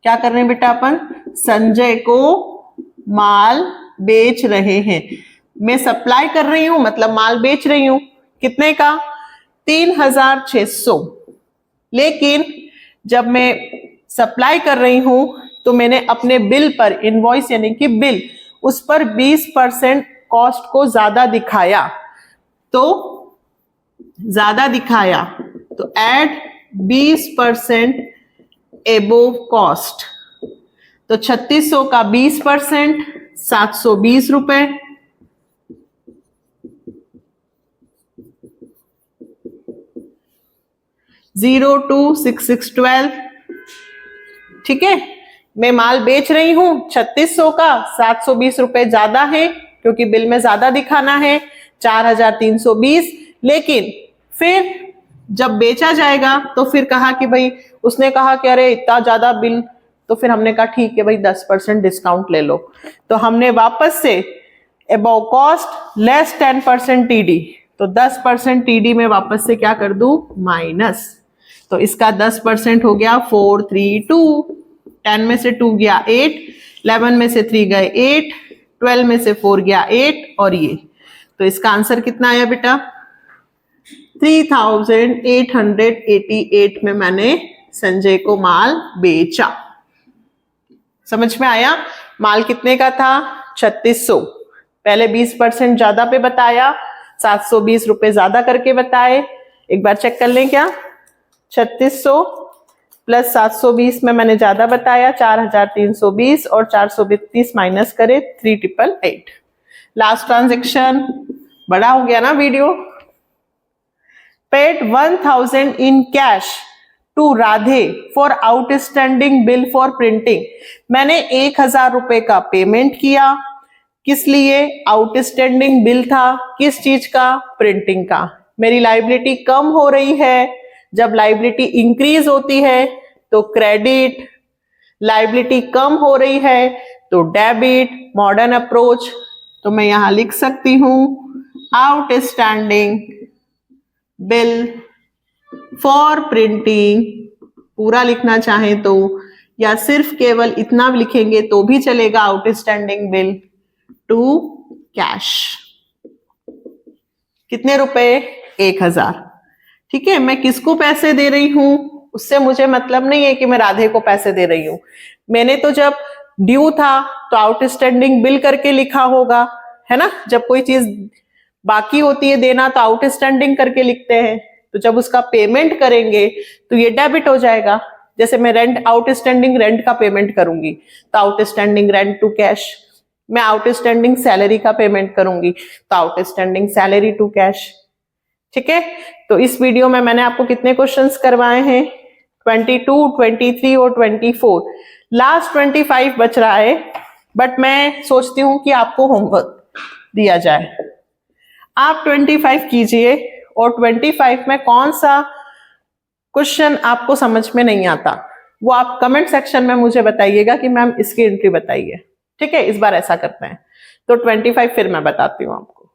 क्या कर रहे हैं बेटा अपन? संजय को माल बेच रहे हैं। मैं सप्लाई कर रही हूं मतलब माल बेच रही हूं, कितने का? 3,600। लेकिन जब मैं सप्लाई कर रही हूं तो मैंने अपने बिल पर, इनवॉइस यानी कि बिल, उस पर 20% कॉस्ट को ज्यादा दिखाया, तो ज्यादा दिखाया तो ऐड 20% एबोव कॉस्ट, तो 3600 का 20% 720 रुपए, जीरो टू 6612, ठीक है। मैं माल बेच रही हूं 3600 का, 720 रुपए ज्यादा है क्योंकि बिल में ज्यादा दिखाना है, 4320। लेकिन फिर जब बेचा जाएगा तो फिर कहा कि भाई, उसने कहा कि अरे इतना ज्यादा बिल, तो फिर हमने कहा ठीक है भाई 10% डिस्काउंट ले लो। तो हमने वापस से अबव कॉस्ट लेस 10% टीडी, तो 10% टीडी में वापस से क्या कर दूं? माइनस। तो इसका 10% हो गया 432, 10 में से 2 गया 8, 11 में से 3 गए 8, 12 में से 4 गया 8, और ये, तो इसका आंसर कितना आया बेटा? 3,888 में मैंने संजय को माल बेचा। समझ में आया? माल कितने का था? 3600। पहले 20% ज्यादा पे बताया, 720 रुपए ज्यादा करके बताए। एक बार चेक कर लें क्या? 3600 प्लस 720 में मैंने ज्यादा बताया 4320, और 432 माइनस करे 3888। लास्ट ट्रांजेक्शन, बड़ा हो गया ना video. Paid 1000 in cash to Radhe for outstanding bill for printing. मैंने 1000 रुपए का पेमेंट किया, किस लिए? आउटस्टैंडिंग बिल था, किस चीज का? प्रिंटिंग का। मेरी लायबिलिटी कम हो रही है, जब लायबिलिटी इंक्रीज होती है तो क्रेडिट, लायबिलिटी कम हो रही है तो डेबिट, मॉडर्न अप्रोच। तो मैं यहां लिख सकती हूं आउटस्टैंडिंग बिल फॉर प्रिंटिंग, पूरा लिखना चाहें तो, या सिर्फ केवल इतना लिखेंगे तो भी चलेगा, आउटस्टैंडिंग बिल टू कैश। कितने रुपए? 1000, ठीक है। मैं किसको पैसे दे रही हूं उससे मुझे मतलब नहीं है कि मैं राधे को पैसे दे रही हूं। मैंने तो जब ड्यू था तो आउटस्टैंडिंग बिल करके लिखा होगा, है ना। जब कोई चीज बाकी होती है देना तो आउटस्टैंडिंग करके लिखते हैं, तो जब उसका पेमेंट करेंगे तो ये डेबिट हो जाएगा। जैसे मैं रेंट, आउटस्टैंडिंग रेंट का पेमेंट करूंगी तो आउटस्टैंडिंग रेंट टू कैश। मैं आउटस्टैंडिंग सैलरी का पेमेंट करूंगी तो आउटस्टैंडिंग सैलरी टू कैश, ठीक है। तो इस वीडियो में मैंने आपको कितने क्वेश्चंस करवाए हैं? 22, 23 और 24। लास्ट 25 बच रहा है, बट मैं सोचती हूं कि आपको होमवर्क दिया जाए। आप 25 कीजिए, और 25 में कौन सा क्वेश्चन आपको समझ में नहीं आता वो आप कमेंट सेक्शन में मुझे बताइएगा कि मैम इसकी एंट्री बताइए, ठीक है। इस बार ऐसा करते हैं, तो 25 फिर मैं बताती हूँ आपको,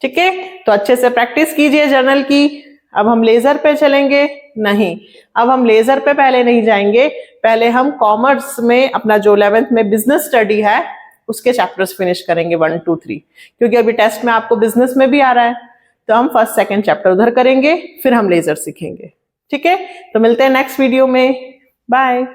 ठीक है। तो अच्छे से प्रैक्टिस कीजिए जर्नल की। अब हम लेजर पे चलेंगे? नहीं, अब हम लेजर पे पहले नहीं जाएंगे, पहले हम कॉमर्स में अपना जो 11th में बिजनेस स्टडी है उसके चैप्टर्स फिनिश करेंगे 1, 2, 3, क्योंकि अभी टेस्ट में आपको बिजनेस में भी आ रहा है, तो हम फर्स्ट सेकंड चैप्टर उधर करेंगे, फिर हम लेजर सीखेंगे, ठीक है। तो मिलते हैं नेक्स्ट वीडियो में, बाय।